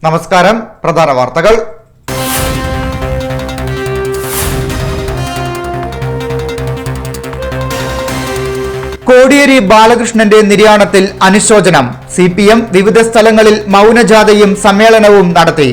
നമസ്കാരം. പ്രധാന വാർത്തകൾ. കോടിയേരി ബാലകൃഷ്ണന്റെ നിര്യാണത്തിൽ അനുശോചനം. CPM വിവിധ സ്ഥലങ്ങളിൽ മൗനജാഥയും സമ്മേളനവും നടത്തി.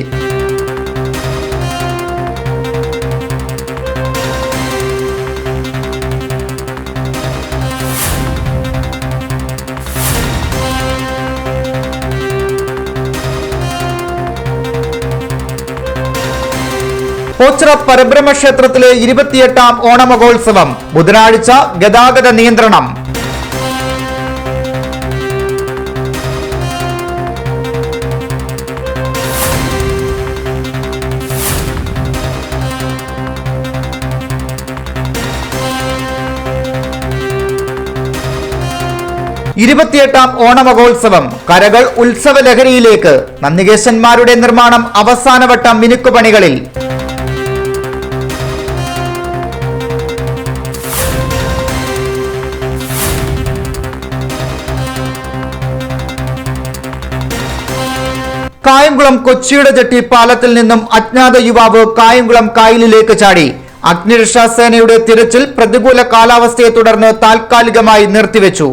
ഓച്ചിറ പരബ്രഹ്മ ക്ഷേത്രത്തിലെ 28ാം ഓണമഹോത്സവം. ബുധനാഴ്ച ഗതാഗത നിയന്ത്രണം. ഇരുപത്തിയെട്ടാം ഓണമഹോത്സവം. കരകൾ ഉത്സവ ലഹരിയിലേക്ക്. നന്ദികേശന്മാരുടെ നിർമ്മാണം അവസാനവട്ട മിനുക്കുപണികളിൽ. കായംകുളം കൊച്ചിയുടെ ജെട്ടി പാലത്തിൽ നിന്നും അജ്ഞാത യുവാവ് കായംകുളം കായലിലേക്ക് ചാടി. അഗ്നിരക്ഷാസേനയുടെ തിരച്ചിൽ പ്രതികൂല കാലാവസ്ഥയെ തുടർന്ന് താൽക്കാലികമായി നിർത്തിവെച്ചു.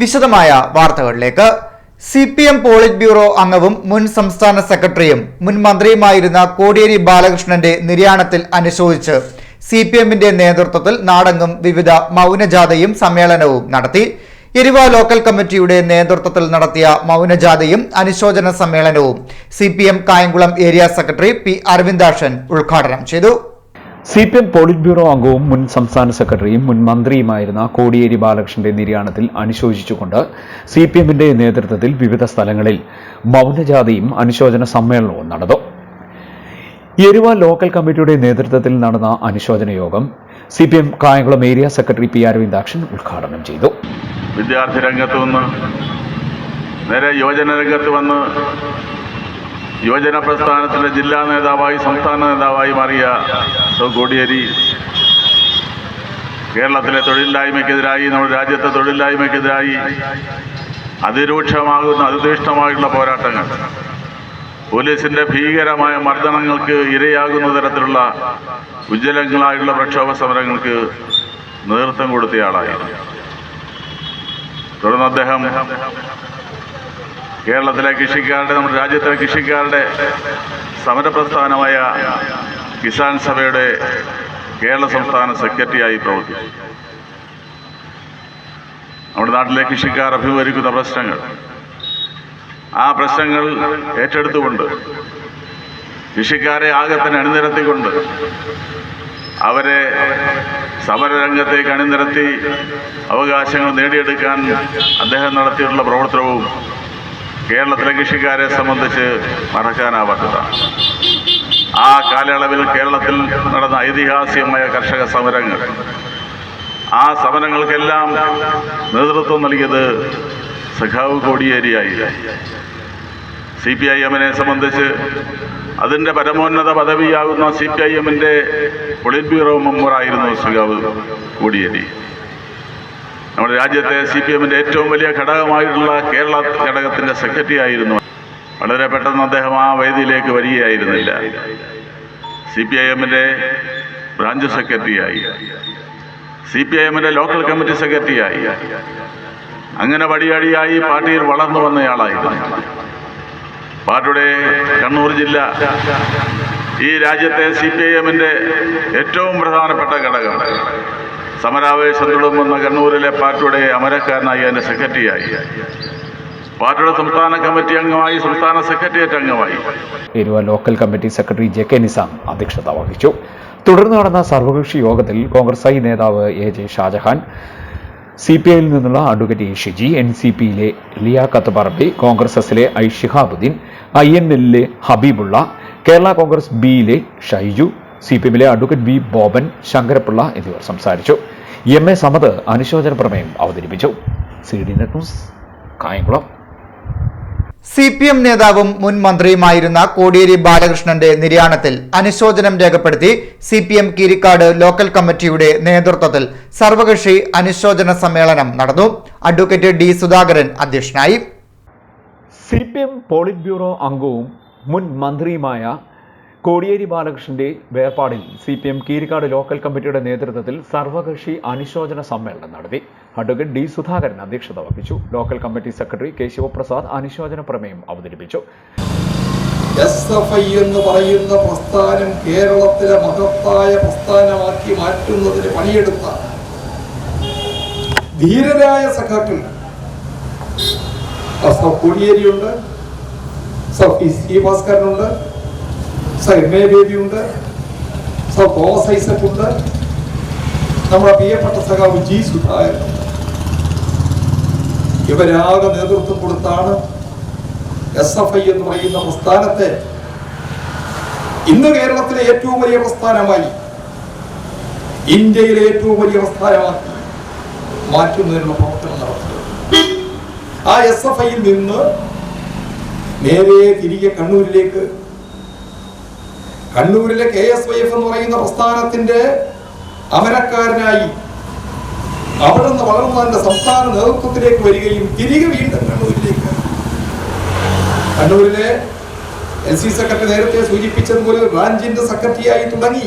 വിശദമായ വാർത്തകളിലേക്ക്. CPM പോളിറ്റ് ബ്യൂറോ അംഗവും മുൻ സംസ്ഥാന സെക്രട്ടറിയും മുൻ മന്ത്രിയുമായിരുന്ന കോടിയേരി ബാലകൃഷ്ണന്റെ നിര്യാണത്തിൽ അനുശോചിച്ച് CPMന്റെ നേതൃത്വത്തിൽ നാടെങ്ങും വിവിധ മൗനജാഥയും സമ്മേളനവും നടത്തി. എരുവ ലോക്കൽ കമ്മിറ്റിയുടെ നേതൃത്വത്തിൽ നടത്തിയ മൗനജാഥയും അനുശോചന സമ്മേളനവും CPM Kayamkulam area secretary P. Aravindakshan ഉദ്ഘാടനം ചെയ്തു. CPM പോളിറ്റ് ബ്യൂറോ അംഗവും മുൻ സംസ്ഥാന സെക്രട്ടറിയും മുൻ മന്ത്രിയുമായിരുന്ന കോടിയേരി ബാലകൃഷ്ണന്റെ നിര്യാണത്തിൽ അനുശോചിച്ചുകൊണ്ട് CPMന്റെ നേതൃത്വത്തിൽ വിവിധ സ്ഥലങ്ങളിൽ മൗനജാഥയും അനുശോചന സമ്മേളനവും നടന്നു. എരുവ ലോക്കൽ കമ്മിറ്റിയുടെ നേതൃത്വത്തിൽ നടന്ന അനുശോചന യോഗം CPM Kayamkulam area secretary P. Aravindakshan ഉദ്ഘാടനം ചെയ്തു. വിദ്യാർത്ഥി രംഗത്ത് നിന്ന് നേരെ യുവജന രംഗത്ത് വന്ന് യുവജന പ്രസ്ഥാനത്തിന്റെ ജില്ലാ നേതാവായി സംസ്ഥാന നേതാവായി മാറിയ കോടിയേരി കേരളത്തിലെ തൊഴിലില്ലായ്മയ്ക്കെതിരായി, നമ്മുടെ രാജ്യത്തെ തൊഴിലില്ലായ്മയ്ക്കെതിരായി അതിതീഷ്ണമായിട്ടുള്ള പോരാട്ടങ്ങൾ, പോലീസിന്റെ ഭീകരമായ മർദ്ദനങ്ങൾക്ക് ഇരയാകുന്ന തരത്തിലുള്ള ഉജ്ജ്വലങ്ങളായിട്ടുള്ള പ്രക്ഷോഭ സമരങ്ങൾക്ക് നേതൃത്വം കൊടുത്തയാളായിരുന്നു. തുടർന്ന് അദ്ദേഹം കേരളത്തിലെ കൃഷിക്കാരുടെ, നമ്മുടെ രാജ്യത്തിലെ കൃഷിക്കാരുടെ സമരപ്രസ്ഥാനമായ കിസാൻ സഭയുടെ കേരള സംസ്ഥാന സെക്രട്ടറിയായി പ്രവർത്തിച്ചു. നമ്മുടെ നാട്ടിലെ കൃഷിക്കാർ അഭിമുഖീകരിക്കുന്ന പ്രശ്നങ്ങൾ, ആ പ്രശ്നങ്ങൾ ഏറ്റെടുത്തുകൊണ്ട് കൃഷിക്കാരെ ആകെ തന്നെ അണിനിരത്തിക്കൊണ്ട് അവരെ സമരരംഗത്തേക്ക് അണിനിരത്തി അവകാശങ്ങൾ നേടിയെടുക്കാൻ അദ്ദേഹം നടത്തിയിട്ടുള്ള പ്രവർത്തനവും കേരളത്തിലെ കൃഷിക്കാരെ സംബന്ധിച്ച് മറക്കാനാവാത്തതാണ്. ആ കാലയളവിൽ കേരളത്തിൽ നടന്ന ഐതിഹാസികമായ കർഷക സമരങ്ങൾ, ആ സമരങ്ങൾക്കെല്ലാം നേതൃത്വം നൽകിയത് സഖാവ് കോടിയേരിയായിരുന്നു. CPIMനെ സംബന്ധിച്ച് അതിൻ്റെ പരമോന്നത പദവിയാകുന്ന CPIMന്റെ പോളിറ്റ് ബ്യൂറോ മെമ്പറായിരുന്നു സഖാവ് കോടിയേരി. നമ്മുടെ രാജ്യത്തെ CPMന്റെ ഏറ്റവും വലിയ ഘടകമായിട്ടുള്ള കേരള ഘടകത്തിന്റെ സെക്രട്ടറി ആയിരുന്നു. വളരെ പെട്ടെന്ന് അദ്ദേഹം ആ വേദിയിലേക്ക് വരികയായിരുന്നില്ല. CPIMന്റെ ബ്രാഞ്ച് സെക്രട്ടറിയായി, CPIMന്റെ ലോക്കൽ കമ്മിറ്റി സെക്രട്ടറിയായി, അങ്ങനെ വടിയടിയായി പാർട്ടിയിൽ വളർന്നു വന്നയാളായിരുന്നു. പാർട്ടിയുടെ കണ്ണൂർ ജില്ല ഈ രാജ്യത്തെ CPIMന്റെ ഏറ്റവും പ്രധാനപ്പെട്ട ഘടകം. സമരാവേശം തുടങ്ങുന്ന കണ്ണൂരിലെ പാർട്ടിയുടെ അമരക്കാരനായി അതിൻ്റെ സെക്രട്ടറിയായി, പാർട്ടിയുടെ സംസ്ഥാന കമ്മിറ്റി അംഗമായി, സംസ്ഥാന സെക്രട്ടേറിയറ്റ് അംഗമായി. Eruva local committee secretary JK Nizam അധ്യക്ഷത വഹിച്ചു. തുടർന്ന് നടന്ന സർവകക്ഷി യോഗത്തിൽ കോൺഗ്രസ് നേതാവ് AJ ഷാജഹാൻ, CPIയിൽ നിന്നുള്ള അഡ്വക്കേറ്റ് A. ഷിജി, NCPയിലെ ലിയാഖത്ത് പറമ്പി, കോൺഗ്രസ് എസിലെ I. ഷിഹാബുദ്ദീൻ, INLലെ ഹബീബുള്ള, കേരള കോൺഗ്രസ് Bയിലെ ഷൈജു, CPMലെ അഡ്വക്കേറ്റ് V. ബോബൻ, ശങ്കരപ്പിള്ള എന്നിവർ സംസാരിച്ചു. MA സമദ് അനുശോചന പ്രമേയം അവതരിപ്പിച്ചു. CD net news, Kayamkulam. CPM നേതാവും മുൻ മന്ത്രിയുമായിരുന്ന കോടിയേരി ബാലകൃഷ്ണന്റെ നിര്യാണത്തിൽ അനുശോചനം രേഖപ്പെടുത്തി CPM കീരിക്കാട് ലോക്കൽ കമ്മിറ്റിയുടെ നേതൃത്വത്തിൽ സർവകക്ഷി അനുശോചന സമ്മേളനം നടന്നു. Advocate D. സുധാകരൻ അധ്യക്ഷനായി. CPM പോളിറ്റ് ബ്യൂറോ അംഗവും മുൻ മന്ത്രിയുമായ കോടിയേരി ബാലകൃഷ്ണന്റെ വേർപാടിൽ CPM കീരിക്കാട് ലോക്കൽ കമ്മിറ്റിയുടെ നേതൃത്വത്തിൽ സർവകക്ഷി അനുശോചന സമ്മേളനം നടത്തി. Advocate D. സുധാകരൻ അധ്യക്ഷത വഹിച്ചു. Local committee secretary K. Sivaprasad അനുശോചന പ്രമേയം അവതരിപ്പിച്ചു. SFI എന്ന് പറയുന്ന പ്രസ്ഥാനം കേരളത്തിലെ മഹത്തായ പ്രസ്ഥാനമാക്കി മാറ്റുന്നതിന് പണിയെടുത്ത ധീരരായ സഖാക്കൾ കോടിയേരിയുണ്ട്, C. ഭാസ്കരനുണ്ട്, MA ബേബിയുണ്ട്, തോമസ് ഐസക് ഉണ്ട്, നമ്മുടെ പ്രിയപ്പെട്ട സഖാവ് G. സുധാകരൻ. ഇവരാകെ നേതൃത്വം കൊടുത്താണ് SFI എന്ന് പറയുന്ന പ്രസ്ഥാനത്തെ ഇന്ന് കേരളത്തിലെ ഏറ്റവും വലിയ പ്രസ്ഥാനമായി, ഇന്ത്യയിലെ ഏറ്റവും വലിയ പ്രസ്ഥാനമാക്കി മാറ്റുന്നതിനുള്ള പ്രവർത്തനം നടത്തുന്നത്. ആ SFIയിൽ നിന്ന് നേരെ തിരികെ കണ്ണൂരിലെ KSYF എന്ന് പറയുന്ന പ്രസ്ഥാനത്തിന്റെ അമരക്കാരനായി അവിടെ നിന്ന് വളർന്നതിന്റെ സംസ്ഥാന നേതൃത്വത്തിലേക്ക് വരികയും തിരികെ വീണ്ടും കണ്ണൂരിലെ LC സെക്രട്ടറി നേരത്തെ സൂചിപ്പിച്ചതുപോലെ ബ്രാഞ്ചിന്റെ സെക്രട്ടറിയായി തുടങ്ങി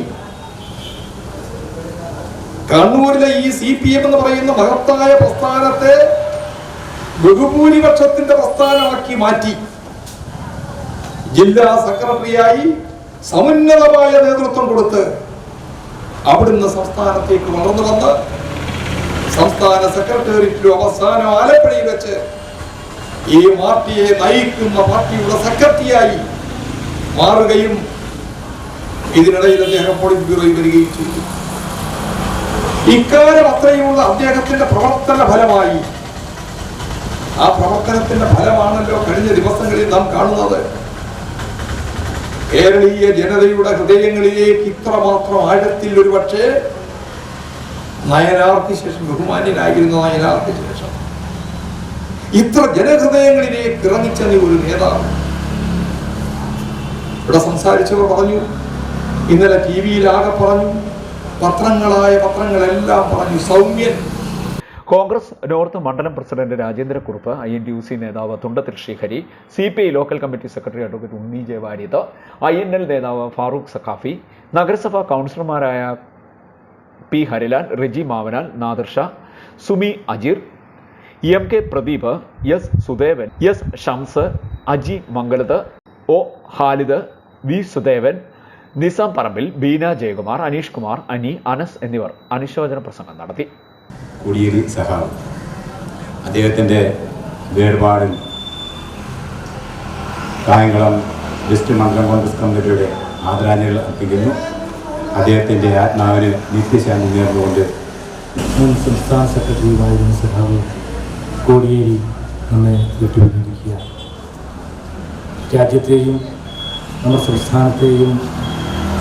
കണ്ണൂരിലെ ഈ CPM എന്ന് പറയുന്ന മഹത്തായ പ്രസ്ഥാനത്തെ ബഹുഭൂരിപക്ഷത്തിന്റെ പ്രസ്ഥാനമാക്കി മാറ്റി ജില്ലാ സെക്രട്ടറിയായി സമുന്നതമായ നേതൃത്വം കൊടുത്ത് അവിടുന്ന് സംസ്ഥാനത്തേക്ക് വളർന്നു വന്ന് സംസ്ഥാന സെക്രട്ടേറിയറ്റിലും അവസാനം ആലപ്പുഴയിൽ വെച്ച് ഈ പാർട്ടിയെ നയിക്കുന്ന പാർട്ടിയുടെ സെക്രട്ടറിയായി മാറുകയും ഇതിനിടയിൽ അദ്ദേഹം പോളിറ്റ് ബ്യൂറോയിൽ വരികയും ചെയ്തു. ഇക്കാലം അത്രയുമുള്ള അദ്ദേഹത്തിന്റെ പ്രവർത്തന ഫലമായി, ആ പ്രവർത്തനത്തിന്റെ ഫലമാണല്ലോ കഴിഞ്ഞ ദിവസങ്ങളിൽ നാം കാണുന്നത്. കേരളീയ ജനതയുടെ ഹൃദയങ്ങളിലേക്ക് ഇത്രമാത്രം ആഴത്തിൽ ഒരുപക്ഷെ നയനാർക്ക് ശേഷം, ബഹുമാന്യനായിരുന്ന നയനാർക്ക് ശേഷം ഇത്ര ജനഹൃദയങ്ങളിലേക്ക് ഇറങ്ങിച്ചെന്ന ഒരു നേതാവ്. ഇവിടെ സംസാരിച്ചവർ പറഞ്ഞു, ഇന്നലെ TV-യിലാകെ പറഞ്ഞു, പത്രങ്ങളെല്ലാം പറഞ്ഞു, സൗമ്യൻ. കോൺഗ്രസ് നോർത്ത് മണ്ഡലം പ്രസിഡന്റ് രാജേന്ദ്രക്കുറുപ്പ്, INTUC നേതാവ് Thundathil Sreehari, CPI local committee secretary advocate Unni J Variyath, INL നേതാവ് ഫാറൂഖ് സഖാഫി, നഗരസഭാ കൗൺസിലർമാരായ P. Harilal, Reji Mavanal, Nadir Sha, Sumi Ajeer, MK Pradeep, S. Sudevan, S. Shams, Aji Mangalath, O. Halid, V. Sudevan, Nisam Parambil, Beena Jayakumar, Aneesh Kumar, Ani, Anas എന്നിവർ അനുശോചന പ്രസംഗം നടത്തി. കോടിയേരി സഖാവ് അദ്ദേഹത്തിൻ്റെ വേർപാടിൽ കായംകുളം വെസ്റ്റ് മണ്ഡലം കോൺഗ്രസ് കമ്മിറ്റിയുടെ ആദരാഞ്ജലികൾ അർപ്പിക്കുന്നു. അദ്ദേഹത്തിൻ്റെ ആത്മാവിന് നിത്യശാന്തി നേർന്നുകൊണ്ട് മുൻ സംസ്ഥാന സെക്രട്ടറിയുമായിരുന്ന സഖാവ് കോടിയേരി നമ്മെ വിട്ടുപിരിഞ്ഞിരിക്കുകയാണ്. രാജ്യത്തെയും നമ്മുടെ സംസ്ഥാനത്തെയും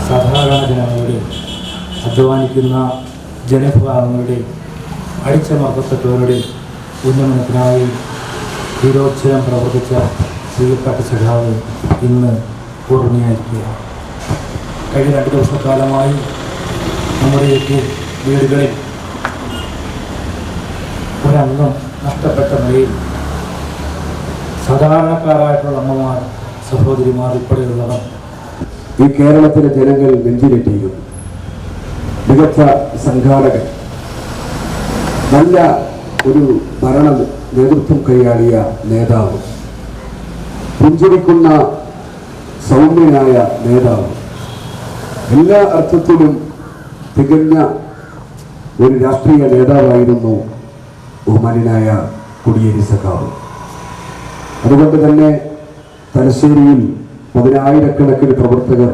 സാധാരണ ജനങ്ങളുടെ അധ്വാനിക്കുന്ന ജനവിഭാഗങ്ങളുടെ അടിച്ചമർത്തപ്പെട്ടവരുടെ ഉന്നമനത്തിനായി വീരോത്സവം പ്രവർത്തിച്ച പ്രിയപ്പെട്ട സഖാവ് ഇന്ന് ഓർമ്മയായിരിക്കുകയാണ്. കഴിഞ്ഞ 2 ദിവസക്കാലമായി നമ്മുടെയൊക്കെ വീടുകളിൽ ഒരംഗം നഷ്ടപ്പെട്ട നിലയിൽ സാധാരണക്കാരായിട്ടുള്ള അമ്മമാർ, സഹോദരിമാർ ഉൾപ്പെടെയുള്ളവർ ഈ കേരളത്തിലെ ജനങ്ങൾ നെഞ്ചിലെത്തിയിരുന്നു. മികച്ച സംഘാടകൻ, നല്ല ഒരു ഭരണ നേതൃത്വം കൈയാളിയ നേതാവ്, പുഞ്ചിരിക്കുന്ന സൗമ്യനായ നേതാവ്, എല്ലാ അർത്ഥത്തിലും തികഞ്ഞ ഒരു രാഷ്ട്രീയ നേതാവായിരുന്നു ബഹുമാന്യനായ കോടിയേരി സഖാവ്. അതുകൊണ്ട് തന്നെ തലശ്ശേരിയിൽ 10,000-കണക്കിന് പ്രവർത്തകർ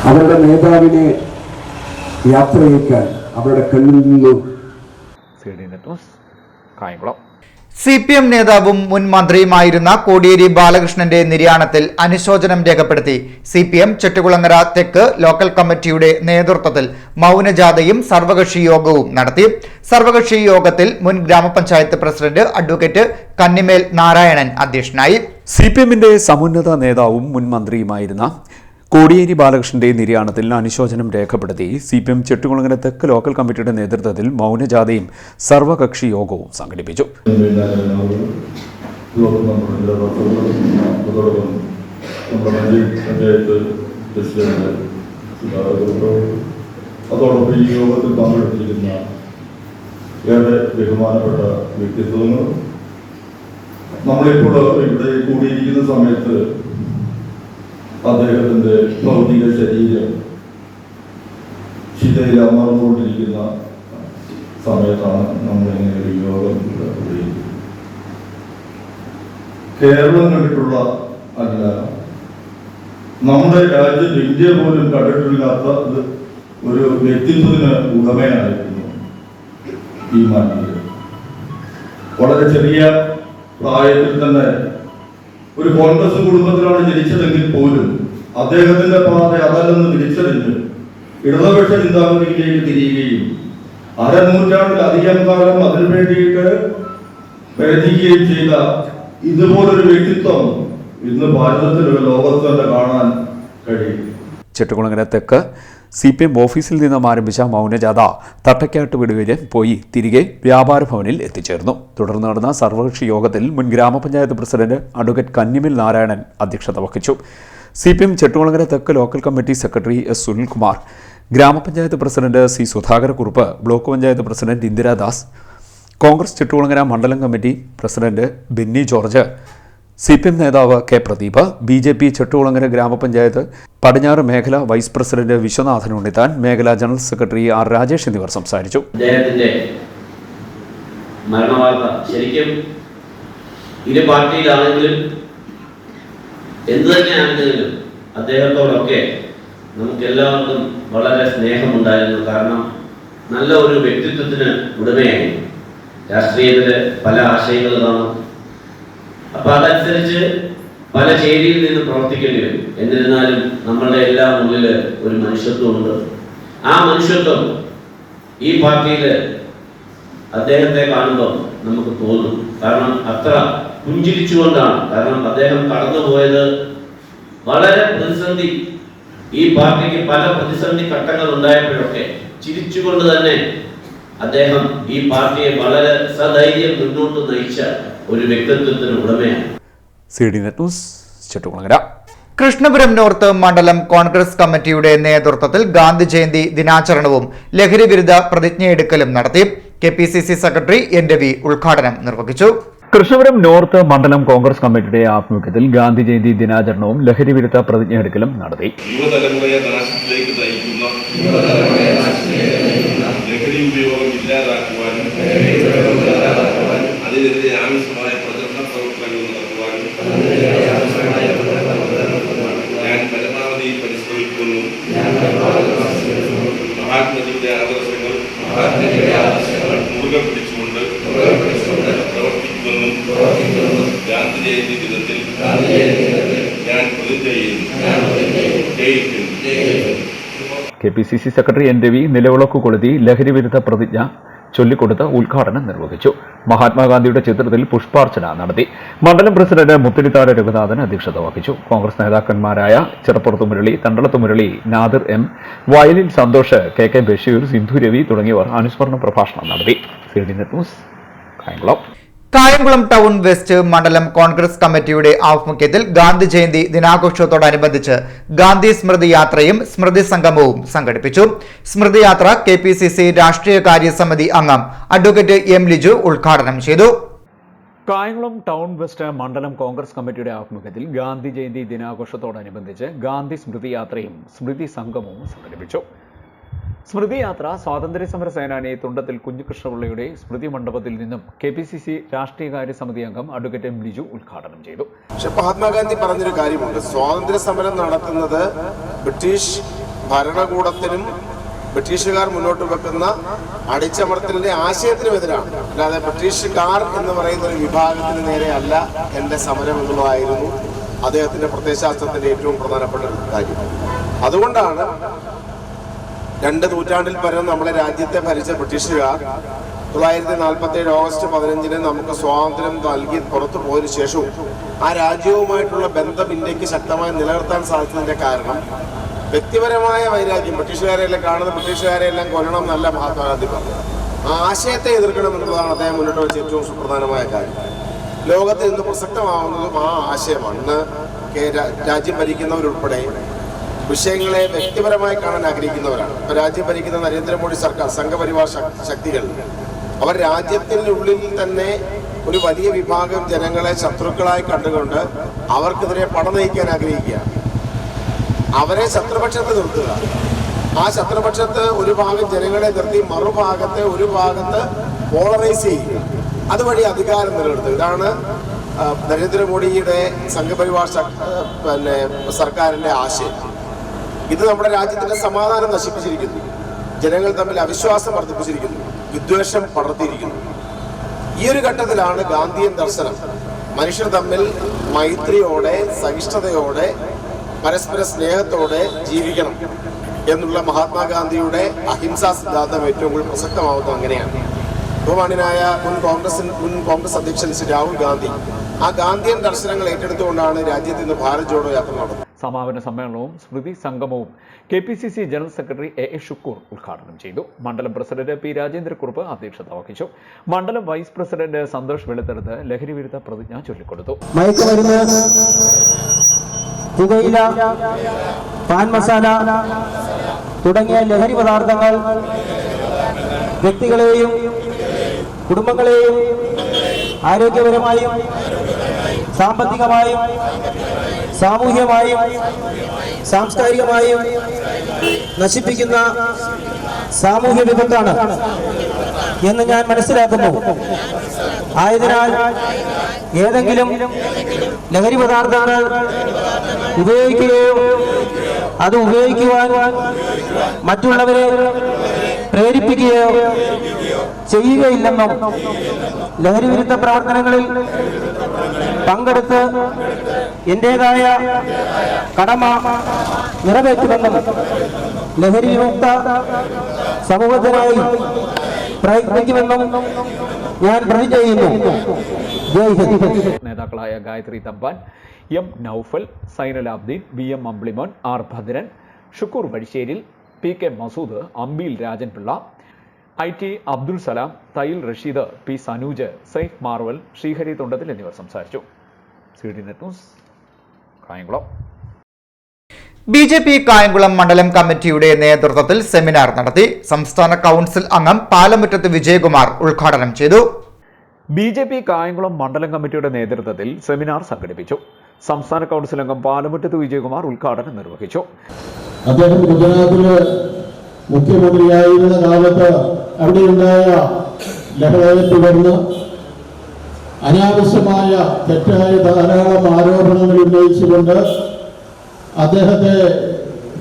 അവരുടെ നേതാവിനെ യാത്രയേക്കാൻ അവരുടെ കണ്ണിൽ നിന്ന് കായംകുളം. CPM നേതാവും മുൻ മന്ത്രിയുമായിരുന്ന കോടിയേരി ബാലകൃഷ്ണന്റെ നിര്യാണത്തിൽ അനുശോചനം രേഖപ്പെടുത്തി CPM ചെട്ടുകുളങ്ങര തെക്ക് ലോക്കൽ കമ്മിറ്റിയുടെ നേതൃത്വത്തിൽ മൗനജാഥയും സർവകക്ഷി യോഗവും നടത്തി. സർവകക്ഷി യോഗത്തിൽ മുൻ ഗ്രാമപഞ്ചായത്ത് പ്രസിഡന്റ് അഡ്വക്കേറ്റ് കന്നിമേൽ നാരായണൻ അധ്യക്ഷനായി. CPMന്റെ സമുന്നത നേതാവും മുൻ മന്ത്രിയുമായിരുന്ന കോടിയേരി ബാലകൃഷ്ണന്റെ നിര്യാണത്തിൽ അനുശോചനം രേഖപ്പെടുത്തി CPM ചെട്ടുകുളങ്ങര തെക്ക് ലോക്കൽ കമ്മിറ്റിയുടെ നേതൃത്വത്തിൽ മൗനജാഥയും സർവകക്ഷി യോഗവും സംഘടിപ്പിച്ചു. അതോടൊപ്പം ഈ യോഗത്തിൽ പങ്കെടുത്തിരിക്കുന്ന ഏറെ ബഹുമാനപ്പെട്ട വ്യക്തിത്വങ്ങൾ നമ്മളിപ്പോൾ ഇവിടെ കൂടിയിരിക്കുന്ന സമയത്ത് അദ്ദേഹത്തിന്റെ ഭൗതിക ശരീരം ശിലയിൽ അമർന്നുകൊണ്ടിരിക്കുന്ന സമയത്താണ് നമ്മളിങ്ങനെ ഒരു യോഗം കൂടിയിരിക്കുന്നത്. കേരളം കണ്ടിട്ടുള്ള അല്ല, നമ്മുടെ രാജ്യം ഇന്ത്യ പോലും കണ്ടിട്ടില്ലാത്ത ഒരു വ്യക്തിത്വത്തിന് ഉടമയായിരുന്നു ഈ മാനവീയൻ. വളരെ ചെറിയ പ്രായത്തിൽ തന്നെ ഒരു കോൺഗ്രസ് കുടുംബത്തിലാണ് ജനിച്ചതെങ്കിൽ പോലും അദ്ദേഹത്തിന്റെ പാത അതല്ലെന്ന് തിരിച്ചറിഞ്ഞ് ഇടതുപക്ഷ ചിന്താഗതിയിലേക്ക് തിരിയുകയും അരനൂറ്റാണ്ടിലധികം കാലം അതിനു വേണ്ടിയിട്ട് പ്രയത്നിക്കുകയും ചെയ്ത ഇതുപോലൊരു വ്യക്തിത്വം ഇന്ന് ഭാരതത്തിലുള്ള ലോകത്ത് തന്നെ കാണാൻ കഴിയും. ചെട്ടുകുളങ്ങര തെക്ക് CPM ഓഫീസിൽ നിന്നും ആരംഭിച്ച മൗനജാഥ തട്ടക്കാട്ട് വീടുകളിൽ പോയി തിരികെ വ്യാപാര ഭവനിൽ എത്തിച്ചേർന്നു. തുടർന്ന് നടന്ന സർവകക്ഷി യോഗത്തിൽ മുൻ ഗ്രാമപഞ്ചായത്ത് പ്രസിഡന്റ് അഡ്വക്കേറ്റ് കന്നിമേൽ നാരായണൻ അധ്യക്ഷത വഹിച്ചു. CPM ചെട്ടുകുളങ്ങര തെക്ക് local committee secretary S. Sunilkumar, ഗ്രാമപഞ്ചായത്ത് president C. Sudhakarakurup, block panchayat president Indiradas, Congress Chettikulangara മണ്ഡലം committee president Benny George, CPM നേതാവ് K. പ്രദീപ്, BJP ചെട്ടുകുളങ്ങര ഗ്രാമപഞ്ചായത്ത് പടിഞ്ഞാറ് മേഖല വൈസ് പ്രസിഡന്റ് വിശ്വനാഥൻ ഉണ്ണിത്താൻ, മേഖലാ ജനറൽ സെക്രട്ടറി R. രാജേഷ് എന്നിവർ സംസാരിച്ചു. അദ്ദേഹത്തിന്റെ മരണവാർത്ത ശരിക്കും ഇരു പാർട്ടിയിലാണെങ്കിലും എന്തു തന്നെയാണെങ്കിലും അദ്ദേഹത്തോടൊക്കെ നമുക്ക് എല്ലാവർക്കും വളരെ സ്നേഹമുണ്ടായിരുന്നു. കാരണം നല്ല ഒരു വ്യക്തിത്വത്തിന് ഉടമയായിരുന്നു. രാഷ്ട്രീയത്തില് പല ആശയങ്ങൾ കാണും. അപ്പൊ അതനുസരിച്ച് പല ചേരിയിൽ നിന്ന് പ്രവർത്തിക്കേണ്ടി വരും. എന്നിരുന്നാലും നമ്മളുടെ എല്ലാം ഉള്ളില് ഒരു മനുഷ്യത്വമുണ്ട്. ആ മനുഷ്യത്വം ഈ പാർട്ടിയിൽ അദ്ദേഹത്തെ കാണുമ്പോൾ നമുക്ക് തോന്നും. കാരണം അത്ര പുഞ്ചിരിച്ചുകൊണ്ടാണ്. കാരണം അദ്ദേഹം കടന്നുപോയത് വളരെ പ്രതിസന്ധി, ഈ പാർട്ടിക്ക് പല പ്രതിസന്ധി ഘട്ടങ്ങൾ ഉണ്ടായപ്പോഴൊക്കെ ചിരിച്ചുകൊണ്ട് തന്നെ അദ്ദേഹം ഈ പാർട്ടിയെ വളരെ സധൈര്യം മുന്നോട്ട് നയിച്ച ഒരു വ്യക്തിത്വത്തിന് ഉടമയാണ്. CDNet news Chettikulangara. Krishnapuram north മണ്ഡലം കോൺഗ്രസ് കമ്മിറ്റിയുടെ നേതൃത്വത്തിൽ ഗാന്ധി ജയന്തി ദിനാചരണവും ലഹരി വിരുദ്ധ പ്രതിജ്ഞയെടുക്കലും നടത്തി. KPCC secretary N. രവി ഉദ്ഘാടനം നിർവഹിച്ചു. കൃഷ്ണപുരം നോർത്ത് മണ്ഡലം കോൺഗ്രസ് കമ്മിറ്റിയുടെ ആഭിമുഖ്യത്തിൽ ഗാന്ധി ജയന്തി ദിനാചരണവും ലഹരി വിരുദ്ധ പ്രതിജ്ഞയെടുക്കലും നടത്തി. യുവതലമുറയെ നാശത്തിലേക്ക് നയിക്കുന്ന ലഹരി ഉപയോഗം ഇല്ലാതാക്കുവാനും അതിനെതിരെ ആവശ്യമായ പ്രചരണ പ്രവർത്തനങ്ങൾ നടത്തുവാനും ഞാൻ പരമാവധി പരിശ്രമിക്കുന്നു. മഹാത്മജിയുടെ ആദർശങ്ങൾ മുറുകെ പിടിച്ചുകൊണ്ട് പ്രവർത്തിക്കുമെന്നും ഗാന്ധി ജയന്തി ദിനത്തിൽ ഞാൻ പ്രതിജ്ഞ ചെയ്യുന്നു. KPCC secretary N. രവി നിലവിളക്ക് കൊളുത്തി ലഹരി വിരുദ്ധ പ്രതിജ്ഞ ചൊല്ലിക്കൊടുത്ത് ഉദ്ഘാടനം നിർവഹിച്ചു. മഹാത്മാഗാന്ധിയുടെ ചിത്രത്തിൽ പുഷ്പാർച്ചന നടത്തി. മണ്ഡലം പ്രസിഡന്റ് മുത്തലിത്താട് രഘുനാഥൻ അധ്യക്ഷത വഹിച്ചു. കോൺഗ്രസ് നേതാക്കന്മാരായ ചിറപ്പുറത്ത് മുരളി, തണ്ടളത്ത് മുരളി, നാദിർ M, വയലിൽ സന്തോഷ്, KK ബഷീർ, സിന്ധു രവി തുടങ്ങിയവർ അനുസ്മരണ പ്രഭാഷണം നടത്തി. CDNet news Kayamkulam. Kayamkulam town west മണ്ഡലം കോൺഗ്രസ് കമ്മിറ്റിയുടെ ആഭിമുഖ്യത്തിൽ ഗാന്ധി ജയന്തി ദിനാഘോഷത്തോടനുബന്ധിച്ച് ഗാന്ധി സ്മൃതി യാത്രയും സ്മൃതി സംഗമവും സംഘടിപ്പിച്ചു. സ്മൃതി യാത്ര KPCC രാഷ്ട്രീയകാര്യ സമിതി അംഗം അഡ്വക്കേറ്റ് M. ലിജു ഉദ്ഘാടനം ചെയ്തു. കായംകുളം ടൗൺ വെസ്റ്റ് മണ്ഡലം കോൺഗ്രസ് കമ്മിറ്റിയുടെ ആഭിമുഖ്യത്തിൽ ഗാന്ധി ജയന്തി ദിനാഘോഷത്തോടനുബന്ധിച്ച് ഗാന്ധി സ്മൃതി യാത്രയും സ്മൃതി സംഗമവും സംഘടിപ്പിച്ചു. സ്മൃതി യാത്ര സ്വാതന്ത്ര്യ സമര സേനാനി തുണ്ടത്തിൽ കുഞ്ഞികൃഷ്ണപിള്ളയുടെ സ്മൃതി മണ്ഡപത്തിൽ നിന്നും KPCC രാഷ്ട്രീയകാര്യ സമിതി അംഗം അഡ്വക്കേറ്റ് M. ലിജു ഉദ്ഘാടനം ചെയ്തു. പക്ഷെ മഹാത്മാഗാന്ധി പറഞ്ഞൊരു കാര്യമുണ്ട്, സ്വാതന്ത്ര്യ സമരം നടത്തുന്നത് ബ്രിട്ടീഷ് ഭരണകൂടത്തിനും ബ്രിട്ടീഷുകാർ മുന്നോട്ട് വെക്കുന്ന അടിച്ചമർത്തലിന്റെ ആശയത്തിനുമെതിരാണ്. അല്ലാതെ ബ്രിട്ടീഷുകാർ എന്ന് പറയുന്ന ഒരു വിഭാഗത്തിന് നേരെ അല്ല എൻ്റെ സമരം എന്നുള്ളതായിരുന്നു അദ്ദേഹത്തിന്റെ പ്രത്യയശാസ്ത്രത്തിന്റെ ഏറ്റവും പ്രധാനപ്പെട്ട കാര്യം. അതുകൊണ്ടാണ് 2 നൂറ്റാണ്ടിൽ പരം നമ്മളെ രാജ്യത്തെ ഭരിച്ച ബ്രിട്ടീഷുകാർ 1947 ഓഗസ്റ്റ് 15 നമുക്ക് സ്വാതന്ത്ര്യം നൽകി പുറത്തു പോയതിനു ശേഷവും ആ രാജ്യവുമായിട്ടുള്ള ബന്ധം ഇന്ത്യക്ക് ശക്തമായി നിലനിർത്താൻ സാധിച്ചതിന്റെ കാരണം വ്യക്തിപരമായ വൈരാഗ്യം, ബ്രിട്ടീഷുകാരെല്ലാം കാണുന്ന ബ്രിട്ടീഷുകാരെല്ലാം കൊല്ലണം എന്നല്ല മഹാത്മാഗാന്ധി പറഞ്ഞത്. ആ ആശയത്തെ എതിർക്കണം എന്നുള്ളതാണ് അദ്ദേഹം മുന്നോട്ട് വെച്ച ഏറ്റവും സുപ്രധാനമായ കാര്യം. ലോകത്തിൽ ഇന്ന് പ്രസക്തമാവുന്നതും ആ ആശയമാണ്. ഇന്ന് രാജ്യം ഭരിക്കുന്നവരുൾപ്പെടെ വിഷയങ്ങളെ വ്യക്തിപരമായി കാണാൻ ആഗ്രഹിക്കുന്നവരാണ്. ഇപ്പൊ രാജ്യം ഭരിക്കുന്ന നരേന്ദ്രമോദി സർക്കാർ, സംഘപരിവാർ ശക്തികൾ, അവർ രാജ്യത്തിനുള്ളിൽ തന്നെ ഒരു വലിയ വിഭാഗം ജനങ്ങളെ ശത്രുക്കളായി കണ്ടുകൊണ്ട് അവർക്കെതിരെ പടനയിക്കാൻ ആഗ്രഹിക്കുക, അവരെ ശത്രുപക്ഷത്ത് നിർത്തുക. ആ ശത്രുപക്ഷത്ത് ഒരു ഭാഗം ജനങ്ങളെ നിർത്തി മറുഭാഗത്തെ ഒരു ഭാഗത്ത് പോളറൈസ് ചെയ്യുക, അതുവഴി അധികാരം നിലനിർത്തുക. ഇതാണ് നരേന്ദ്രമോദിയുടെ സംഘപരിവാർ സർക്കാരിന്റെ ആശയം. ഇത് നമ്മുടെ രാജ്യത്തിന്റെ സമാധാനം നശിപ്പിച്ചിരിക്കുന്നു, ജനങ്ങൾ തമ്മിൽ അവിശ്വാസം വർദ്ധിപ്പിച്ചിരിക്കുന്നു, വിദ്വേഷം പടർത്തിയിരിക്കുന്നു. ഈ ഒരു ഘട്ടത്തിലാണ് ഗാന്ധിയൻ ദർശനം മനുഷ്യർ തമ്മിൽ മൈത്രിയോടെ, സഹിഷ്ണുതയോടെ, പരസ്പര സ്നേഹത്തോടെ ജീവിക്കണം എന്നുള്ള മഹാത്മാഗാന്ധിയുടെ അഹിംസാ സിദ്ധാന്തം ഏറ്റവും കൂടുതൽ പ്രസക്തമാവുന്നത് അങ്ങനെയാണ്. ബഹുമാന്യനായ മുൻ കോൺഗ്രസ് അധ്യക്ഷൻ ശ്രീ രാഹുൽ ഗാന്ധി ആ ഗാന്ധിയൻ ദർശനങ്ങൾ ഏറ്റെടുത്തുകൊണ്ടാണ് രാജ്യത്ത് ഇന്ന് ഭാരത് ജോഡോ യാത്ര നടന്നത്. സമാപന സമ്മേളനവും സ്മൃതി സംഗമവും KPCC general secretary A.A. Shukkur ഉദ്ഘാടനം ചെയ്തു. മണ്ഡലം പ്രസിഡന്റ് P. രാജേന്ദ്രക്കുറുപ്പ് അധ്യക്ഷത വഹിച്ചു. മണ്ഡലം വൈസ് പ്രസിഡന്റ് സന്തോഷ് വെളുത്തെടുത്ത് ലഹരി വിരുദ്ധ പ്രതിജ്ഞ ചൊല്ലിക്കൊടുത്തു. മയക്കുമരുന്ന്, പുകയില, പാൻ മസാല തുടങ്ങിയ ലഹരി പദാർത്ഥങ്ങൾ വ്യക്തികളെയും കുടുംബങ്ങളെയും ആരോഗ്യപരമായും സാമ്പത്തികമായും സാമൂഹ്യമായും സാംസ്കാരികമായും നശിപ്പിക്കുന്ന സാമൂഹ്യ വിപത്താണ് എന്ന് ഞാൻ മനസ്സിലാക്കുന്നു. ആയതിനാൽ ഏതെങ്കിലും ലഹരി പദാർത്ഥങ്ങൾ ഉപയോഗിക്കുകയോ അത് ഉപയോഗിക്കുവാൻ മറ്റുള്ളവരെ പ്രേരിപ്പിക്കുകയോ ചെയ്യുകയില്ലെന്നും ലഹരി വിരുദ്ധ പ്രവർത്തനങ്ങളിൽ പങ്കെടുത്ത് എന്റേതായ കടമ നിറവേറ്റുമെന്നും ലഹരി വിമുക്ത സമൂഹത്തിനായി പ്രയത്നിക്കുമെന്നും ഞാൻ പ്രതിജ്ഞ ചെയ്യുന്നു. ജയ് ഹിന്ദ്. നേതാക്കളായ Gayathri Thampan, M. Noufal, Sainal Abdeen, VM Ambilimon, R. Bhadran, Shukkur Vazhisseril, PK Masood, Ambeel Rajanpillai, IT Abdul Salam, Thail Rasheed, P. Sanooj, Saif Marval, Sreehari Thondathil എന്നിവർ സംസാരിച്ചു. CD net news, Kayamkulam. BJP Kayamkulam മണ്ഡലം കമ്മിറ്റിയുടെ നേതൃത്വത്തിൽ സെമിനാർ നടത്തി. സംസ്ഥാന കൗൺസിൽ അംഗം പാലമുറ്റത്ത് വിജയകുമാർ ഉദ്ഘാടനം ചെയ്തു. BJP കായംകുളം മണ്ഡലം കമ്മിറ്റിയുടെ നേതൃത്വത്തിൽ സെമിനാർ സംഘടിപ്പിച്ചു. സംസ്ഥാന കൗൺസിൽ അംഗം പാലമുറ്റത്ത് വിജയകുമാർ ഉദ്ഘാടനം നിർവഹിച്ചു. അദ്ദേഹം ഗുജറാത്തില് മുഖ്യമന്ത്രിയായിരുന്ന കാലത്ത് അവിടെയുണ്ടായ ലഹളയെ തുടർന്ന് അനാവശ്യമായ തെറ്റായ ധാരാളം ആരോപണങ്ങൾ ഉന്നയിച്ചുകൊണ്ട് അദ്ദേഹത്തെ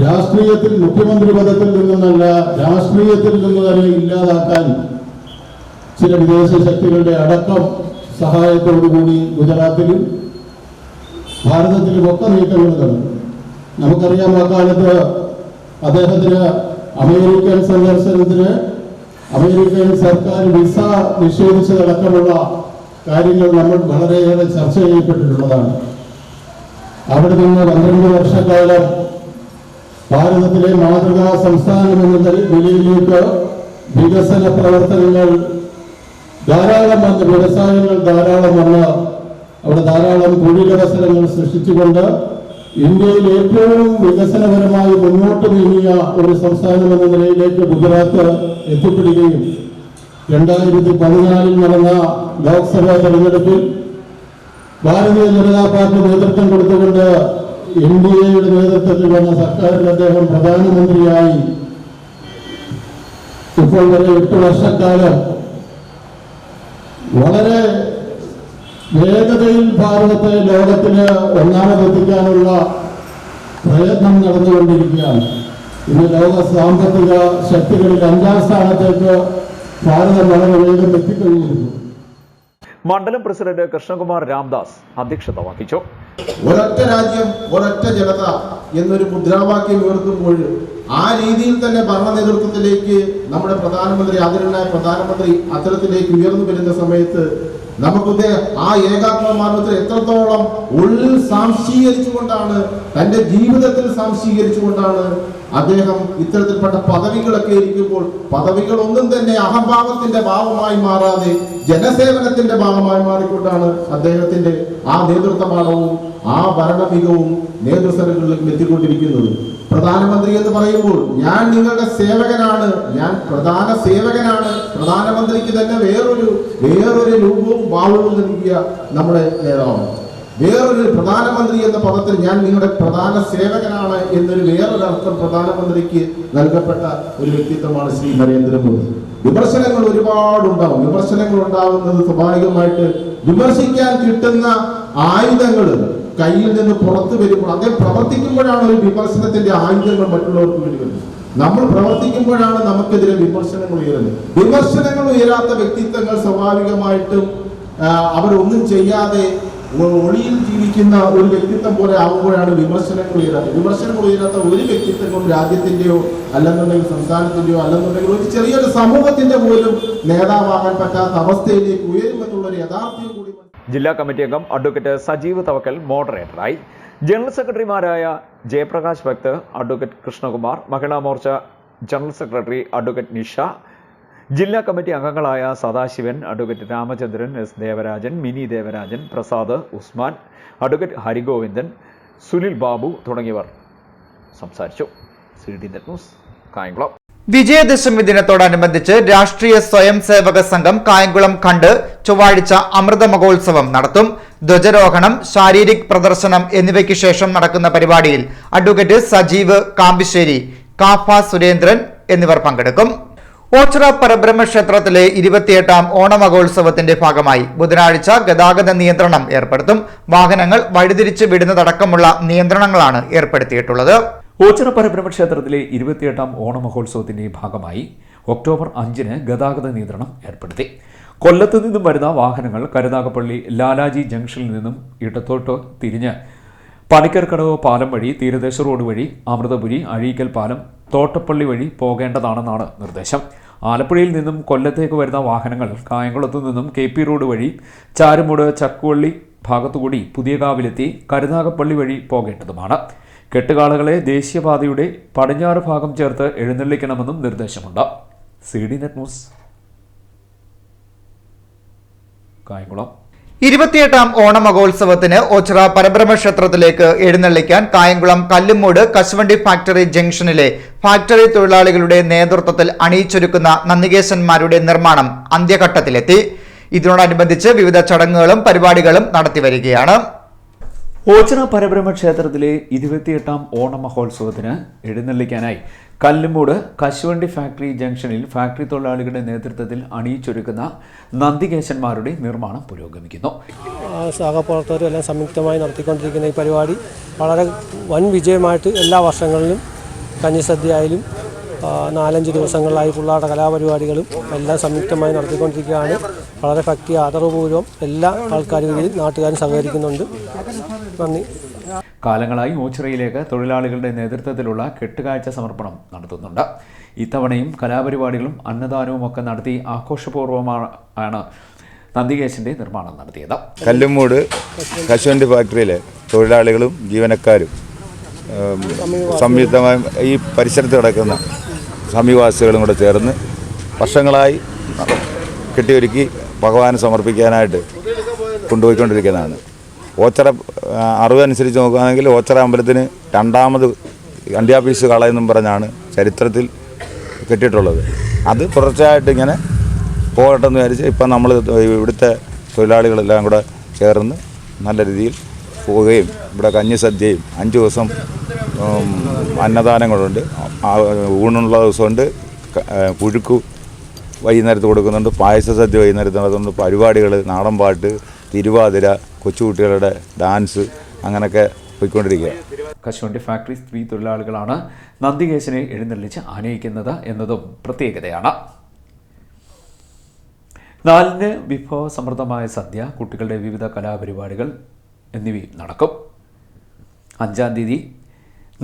രാഷ്ട്രീയത്തിൽ, മുഖ്യമന്ത്രി പദത്തിൽ നിന്നല്ല രാഷ്ട്രീയത്തിൽ നിന്ന് തന്നെ ഇല്ലാതാക്കാൻ ചില വിദേശ ശക്തികളുടെ അടക്കം സഹായത്തോടുകൂടി ഗുജറാത്തിലും ഭാരതത്തിലുമൊക്കെ നീക്കങ്ങൾ നടന്നു. നമുക്കറിയാം, അക്കാലത്ത് അദ്ദേഹത്തിന് അമേരിക്കൻ സന്ദർശനത്തിന് അമേരിക്കൻ സർക്കാർ വിസ നിഷേധിച്ചതടക്കമുള്ള കാര്യങ്ങൾ നമ്മൾ വളരെയേറെ ചർച്ച ചെയ്യപ്പെട്ടിട്ടുള്ളതാണ്. അവിടെ നിന്ന് 12 വർഷക്കാലം ഭാരതത്തിലെ മാതൃകാ സംസ്ഥാനം എന്ന നിലയിലേക്ക് വികസന പ്രവർത്തനങ്ങൾ ധാരാളം വന്ന്, വ്യവസായങ്ങൾ ധാരാളം വന്ന് അവിടെ ധാരാളം തൊഴിലവസരങ്ങൾ സൃഷ്ടിച്ചുകൊണ്ട് ഇന്ത്യയിൽ ഏറ്റവും വികസനപരമായി മുന്നോട്ട് നീങ്ങിയ ഒരു സംസ്ഥാനം എന്ന നിലയിലേക്ക് ഗുജറാത്ത് എത്തിപ്പെടുകയും 2014 നടന്ന ലോക്സഭാ തെരഞ്ഞെടുപ്പിൽ ഭാരതീയ ജനതാ പാർട്ടി നേതൃത്വം കൊടുത്തുകൊണ്ട് NDAയുടെ നേതൃത്വത്തിൽ വന്ന സർക്കാരിൽ അദ്ദേഹം പ്രധാനമന്ത്രിയായി ഇപ്പോൾ വരെ 8 വർഷക്കാലം വളരെ വേഗതയിൽ ഭാരതത്തെ ലോകത്തിന് ഒന്നാമതെത്തിക്കാനുള്ള പ്രയത്നം നടന്നുകൊണ്ടിരിക്കുകയാണ്. ഇന്ന് ലോക സാമ്പത്തിക ശക്തികളിൽ 5ാം സ്ഥാനത്തേക്ക് ഭാരതം വളരെ വേഗം എത്തിക്കഴിഞ്ഞിരുന്നു. മണ്ഡലം പ്രസിഡന്റ് കൃഷ്ണകുമാർ രാംദാസ് അധ്യക്ഷത വഹിച്ചു. ഒരൊറ്റ രാജ്യം ഒരൊറ്റ ജനത എന്നൊരു മുദ്രാവാക്യം ഉയർത്തുമ്പോൾ ആ രീതിയിൽ തന്നെ ഭരണ നേതൃത്വത്തിലേക്ക് നമ്മുടെ ആദരണീയനായ പ്രധാനമന്ത്രി അത്തരത്തിലേക്ക് ഉയർന്നു വരുന്ന സമയത്ത് നമുക്ക് ആ ഏകാത്മമാനവത്തിൽ എത്രത്തോളം ഉള്ളിൽ സാംശീകരിച്ചുകൊണ്ടാണ്, തന്റെ ജീവിതത്തിൽ സാംശീകരിച്ചുകൊണ്ടാണ് അദ്ദേഹം ഇത്തരത്തിൽപ്പെട്ട പദവികളൊക്കെ ഇരിക്കുമ്പോൾ പദവികളൊന്നും തന്നെ അഹംഭാവത്തിന്റെ ഭാവമായി മാറാതെ ജനസേവനത്തിന്റെ ഭാഗമായി മാറിക്കൊണ്ടാണ് അദ്ദേഹത്തിന്റെ ആ നേതൃത്വമാനവും ആ ഭരണമികവും നേതൃസ്ഥലങ്ങളിലേക്ക് എത്തിക്കൊണ്ടിരിക്കുന്നത്. പ്രധാനമന്ത്രി എന്ന് പറയുമ്പോൾ ഞാൻ നിങ്ങളുടെ സേവകനാണ്, ഞാൻ പ്രധാന സേവകനാണ്. പ്രധാനമന്ത്രിക്ക് തന്നെ വേറൊരു രൂപവും ഭാവവും നൽകിയ നമ്മുടെ നേതാവാണ്. വേറൊരു പ്രധാനമന്ത്രി എന്ന പദത്തിൽ ഞാൻ നിങ്ങളുടെ പ്രധാന സേവകനാണ് എന്നൊരു വേറൊരർത്ഥം പ്രധാനമന്ത്രിക്ക് നൽകപ്പെട്ട ഒരു വ്യക്തിത്വമാണ് ശ്രീ നരേന്ദ്രമോദി. വിമർശനങ്ങൾ ഒരുപാടുണ്ടാവും. വിമർശനങ്ങൾ ഉണ്ടാവുന്നത് സ്വാഭാവികമായിട്ട് വിമർശിക്കാൻ കിട്ടുന്ന ആയുധങ്ങൾ കയ്യിൽ നിന്ന് പുറത്തു വരുമ്പോൾ അദ്ദേഹം പ്രവർത്തിക്കുമ്പോഴാണ് ഒരു വിമർശനത്തിന്റെ ആയുധങ്ങൾ മറ്റുള്ളവർക്ക് വേണ്ടി വരുന്നത്. നമ്മൾ പ്രവർത്തിക്കുമ്പോഴാണ് നമുക്കെതിരെ വിമർശനങ്ങൾ ഉയരുന്നത്. വിമർശനങ്ങൾ ഉയരാത്ത വ്യക്തിത്വങ്ങൾ സ്വാഭാവികമായിട്ടും അവരൊന്നും ചെയ്യാതെ ഒളിയിൽ ജീവിക്കുന്ന ഒരു വ്യക്തിത്വം പോലെ ആകുമ്പോഴാണ് വിമർശനങ്ങൾ ഉയരാത്തത്. വിമർശനങ്ങൾ ഉയരാത്ത ഒരു വ്യക്തിത്വങ്ങളും രാജ്യത്തിന്റെയോ അല്ലെന്നുണ്ടെങ്കിൽ സംസ്ഥാനത്തിന്റെയോ അല്ലെന്നുണ്ടെങ്കിൽ ഒരു ചെറിയൊരു സമൂഹത്തിന്റെ പോലും നേതാവാകാൻ പറ്റാത്ത അവസ്ഥയിലേക്ക് ഉയരുമെന്നുള്ളൊരു യാഥാർത്ഥ്യം കൂടി. ജില്ലാ കമ്മിറ്റി അംഗം അഡ്വക്കേറ്റ് സജീവ് തവക്കൽ മോഡറേറ്ററായി. ജനറൽ സെക്രട്ടറിമാരായ Jayaprakash Bhakth, advocate Krishnakumar, Mahila Morcha general secretary advocate Nisha, ജില്ലാ കമ്മിറ്റി അംഗങ്ങളായ Sadasivan, advocate Ramachandran, S Devarajan, Mini Devarajan, Prasad, Usman, advocate Harigovindan, Sunil Babu തുടങ്ങിയവർ സംസാരിച്ചു. CD net news, Kayamkulam. Vijayadashami ദിനത്തോടനുബന്ധിച്ച് രാഷ്ട്രീയ സ്വയം സേവക സംഘം കായംകുളം കണ്ട് ചൊവ്വാഴ്ച അമൃത മഹോത്സവം നടത്തും. ധ്വജാരോഹണം, ശാരീരിക് പ്രദർശനം എന്നിവയ്ക്ക് ശേഷം നടക്കുന്ന പരിപാടിയിൽ അഡ്വക്കേറ്റ് സജീവ് കാമ്പിശ്ശേരി, കാഫ സുരേന്ദ്രൻ എന്നിവർ പങ്കെടുക്കും. ഓച്ചിറ പരബ്രഹ്മ ക്ഷേത്രത്തിലെ 28ാം ഓണമഹോത്സവത്തിന്റെ ഭാഗമായി ബുധനാഴ്ച ഗതാഗത നിയന്ത്രണം ഏർപ്പെടുത്തും. വാഹനങ്ങൾ വഴിതിരിച്ച് വിടുന്നതടക്കമുള്ള നിയന്ത്രണങ്ങളാണ് ഏർപ്പെടുത്തിയിട്ടുള്ളത്. ഓച്ചിറ പരബ്രഹ്മ ക്ഷേത്രത്തിലെ 28ാം ഓണമഹോത്സവത്തിന്റെ ഭാഗമായി ഒക്ടോബർ 5-ന് ഗതാഗത നിയന്ത്രണം ഏർപ്പെടുത്തി. കൊല്ലത്ത് നിന്നും വരുന്ന വാഹനങ്ങൾ കരുനാഗപ്പള്ളി ലാലാജി ജംഗ്ഷനിൽ നിന്നും ഇടത്തോട്ട് തിരിഞ്ഞ് പണിക്കർക്കടവ് പാലം വഴി, തീരദേശ റോഡ് വഴി, അമൃതപുരി, അഴീക്കൽ പാലം, തോട്ടപ്പള്ളി വഴി പോകേണ്ടതാണെന്നാണ് നിർദ്ദേശം. ആലപ്പുഴയിൽ നിന്നും കൊല്ലത്തേക്ക് വരുന്ന വാഹനങ്ങൾ കായംകുളത്തു നിന്നും KP റോഡ് വഴി ചാരുമൂട്, ചക്കുവള്ളി ഭാഗത്തുകൂടി പുതിയകാവിലെത്തി കരുനാഗപ്പള്ളി വഴി പോകേണ്ടതുമാണ്. കെട്ടുകാളകളെ ദേശീയപാതയുടെ പടിഞ്ഞാറ് ഭാഗം ചേർത്ത് എഴുന്നള്ളിക്കണമെന്നും നിർദ്ദേശമുണ്ട്. CD net news, Kayamkulam. 28ാം ഓണമഹോത്സവത്തിന് ഓച്ചിറ പരബ്രഹ്മ ക്ഷേത്രത്തിലേക്ക് എഴുന്നള്ളിക്കാൻ കായംകുളം കല്ലുമൂട് കശുവണ്ടി ഫാക്ടറി ജംഗ്ഷനിലെ ഫാക്ടറി തൊഴിലാളികളുടെ നേതൃത്വത്തിൽ അണിയിച്ചൊരുക്കുന്ന നന്ദികേശന്മാരുടെ നിർമ്മാണം അന്ത്യഘട്ടത്തിലെത്തി. ഇതിനോടനുബന്ധിച്ച് വിവിധ ചടങ്ങുകളും പരിപാടികളും നടത്തിവരികയാണ്. ഓച്ചിറ പരബ്രഹ്മ ക്ഷേത്രത്തിലെ 28ാം ഓണമഹോത്സവത്തിന് എഴുന്നള്ളിക്കാനായി കല്ലുമൂട് കശുവണ്ടി ഫാക്ടറി ജംഗ്ഷനിൽ ഫാക്ടറി തൊഴിലാളികളുടെ നേതൃത്വത്തിൽ അണിയിച്ചൊരുക്കുന്ന നന്ദികേശന്മാരുടെ നിർമ്മാണം പുരോഗമിക്കുന്നു. സഹപ്രവർത്തകരും എല്ലാം സംയുക്തമായി നടത്തിക്കൊണ്ടിരിക്കുന്ന ഈ പരിപാടി വളരെ വൻ വിജയമായിട്ട് എല്ലാ വർഷങ്ങളിലും കഞ്ഞിസദ്യ ആയാലും 4-5 ദിവസങ്ങളിലായി പിള്ളേരുടെ കലാപരിപാടികളും എല്ലാം സംയുക്തമായി നടത്തിക്കൊണ്ടിരിക്കുകയാണ്. വളരെ ഭക്തി ആദരവപൂർവ്വം എല്ലാ ആൾക്കാരും ഇതിൽ നാട്ടുകാരും സഹകരിക്കുന്നുണ്ട്. നന്ദി. കാലങ്ങളായി ഓച്ചിറയിലേക്ക് തൊഴിലാളികളുടെ നേതൃത്വത്തിലുള്ള കെട്ടുകാഴ്ച സമർപ്പണം നടത്തുന്നുണ്ട്. ഇത്തവണയും കലാപരിപാടികളും അന്നദാനവും ഒക്കെ നടത്തി ആഘോഷപൂർവ്വമാണ് നന്ദികേശന്റെ നിർമ്മാണം നടത്തിയത്. കല്ലുമൂട് കശുവണ്ടി ഫാക്ടറിയിലെ തൊഴിലാളികളും ജീവനക്കാരും സംയുക്തമായും ഈ പരിസരത്ത് കിടക്കുന്ന സമീപവാസികളും കൂടെ ചേർന്ന് വർഷങ്ങളായി കെട്ടിയൊരുക്കി ഭഗവാന് സമർപ്പിക്കാനായിട്ട് കൊണ്ടുപോയിക്കൊണ്ടിരിക്കുന്നതാണ്. ഓച്ചിറ 60 അനുസരിച്ച് നോക്കുകയാണെങ്കിൽ ഓച്ചിറ അമ്പലത്തിന് 2ാമത് അണ്ടിയാപ്പീസ് കളയെന്നും പറഞ്ഞാണ് ചരിത്രത്തിൽ കെട്ടിയിട്ടുള്ളത്. അത് തുടർച്ചയായിട്ട് ഇങ്ങനെ പോകട്ടെ എന്ന് വിചാരിച്ച് ഇപ്പം നമ്മൾ ഇവിടുത്തെ തൊഴിലാളികളെല്ലാം കൂടെ ചേർന്ന് നല്ല രീതിയിൽ പോവുകയും ഇവിടെ കഞ്ഞിസദ്യയും 5 ദിവസം അന്നദാനങ്ങളുണ്ട്. ഊണുള്ള ദിവസമുണ്ട്. പുഴുക്കു വൈകുന്നേരത്ത് കൊടുക്കുന്നുണ്ട്. പായസ സദ്യ വൈകുന്നേരത്ത് നടത്തുന്നുണ്ട്. പരിപാടികൾ, നാടൻ പാട്ട്, തിരുവാതിര, കൊച്ചുകുട്ടികളുടെ ഡാൻസ് അങ്ങനെയൊക്കെ പോയിക്കൊണ്ടിരിക്കുക. കശുവണ്ടി ഫാക്ടറി സ്ത്രീ തൊഴിലാളികളാണ് നന്ദികേശനെ എഴുന്നള്ളിച്ച് ആനയിക്കുന്നത് എന്നതും പ്രത്യേകതയാണ്. 4-ന് വിഭവസമൃദ്ധമായ സദ്യ, കുട്ടികളുടെ വിവിധ കലാപരിപാടികൾ എന്നിവയും നടക്കും. 5-ാം തീയതി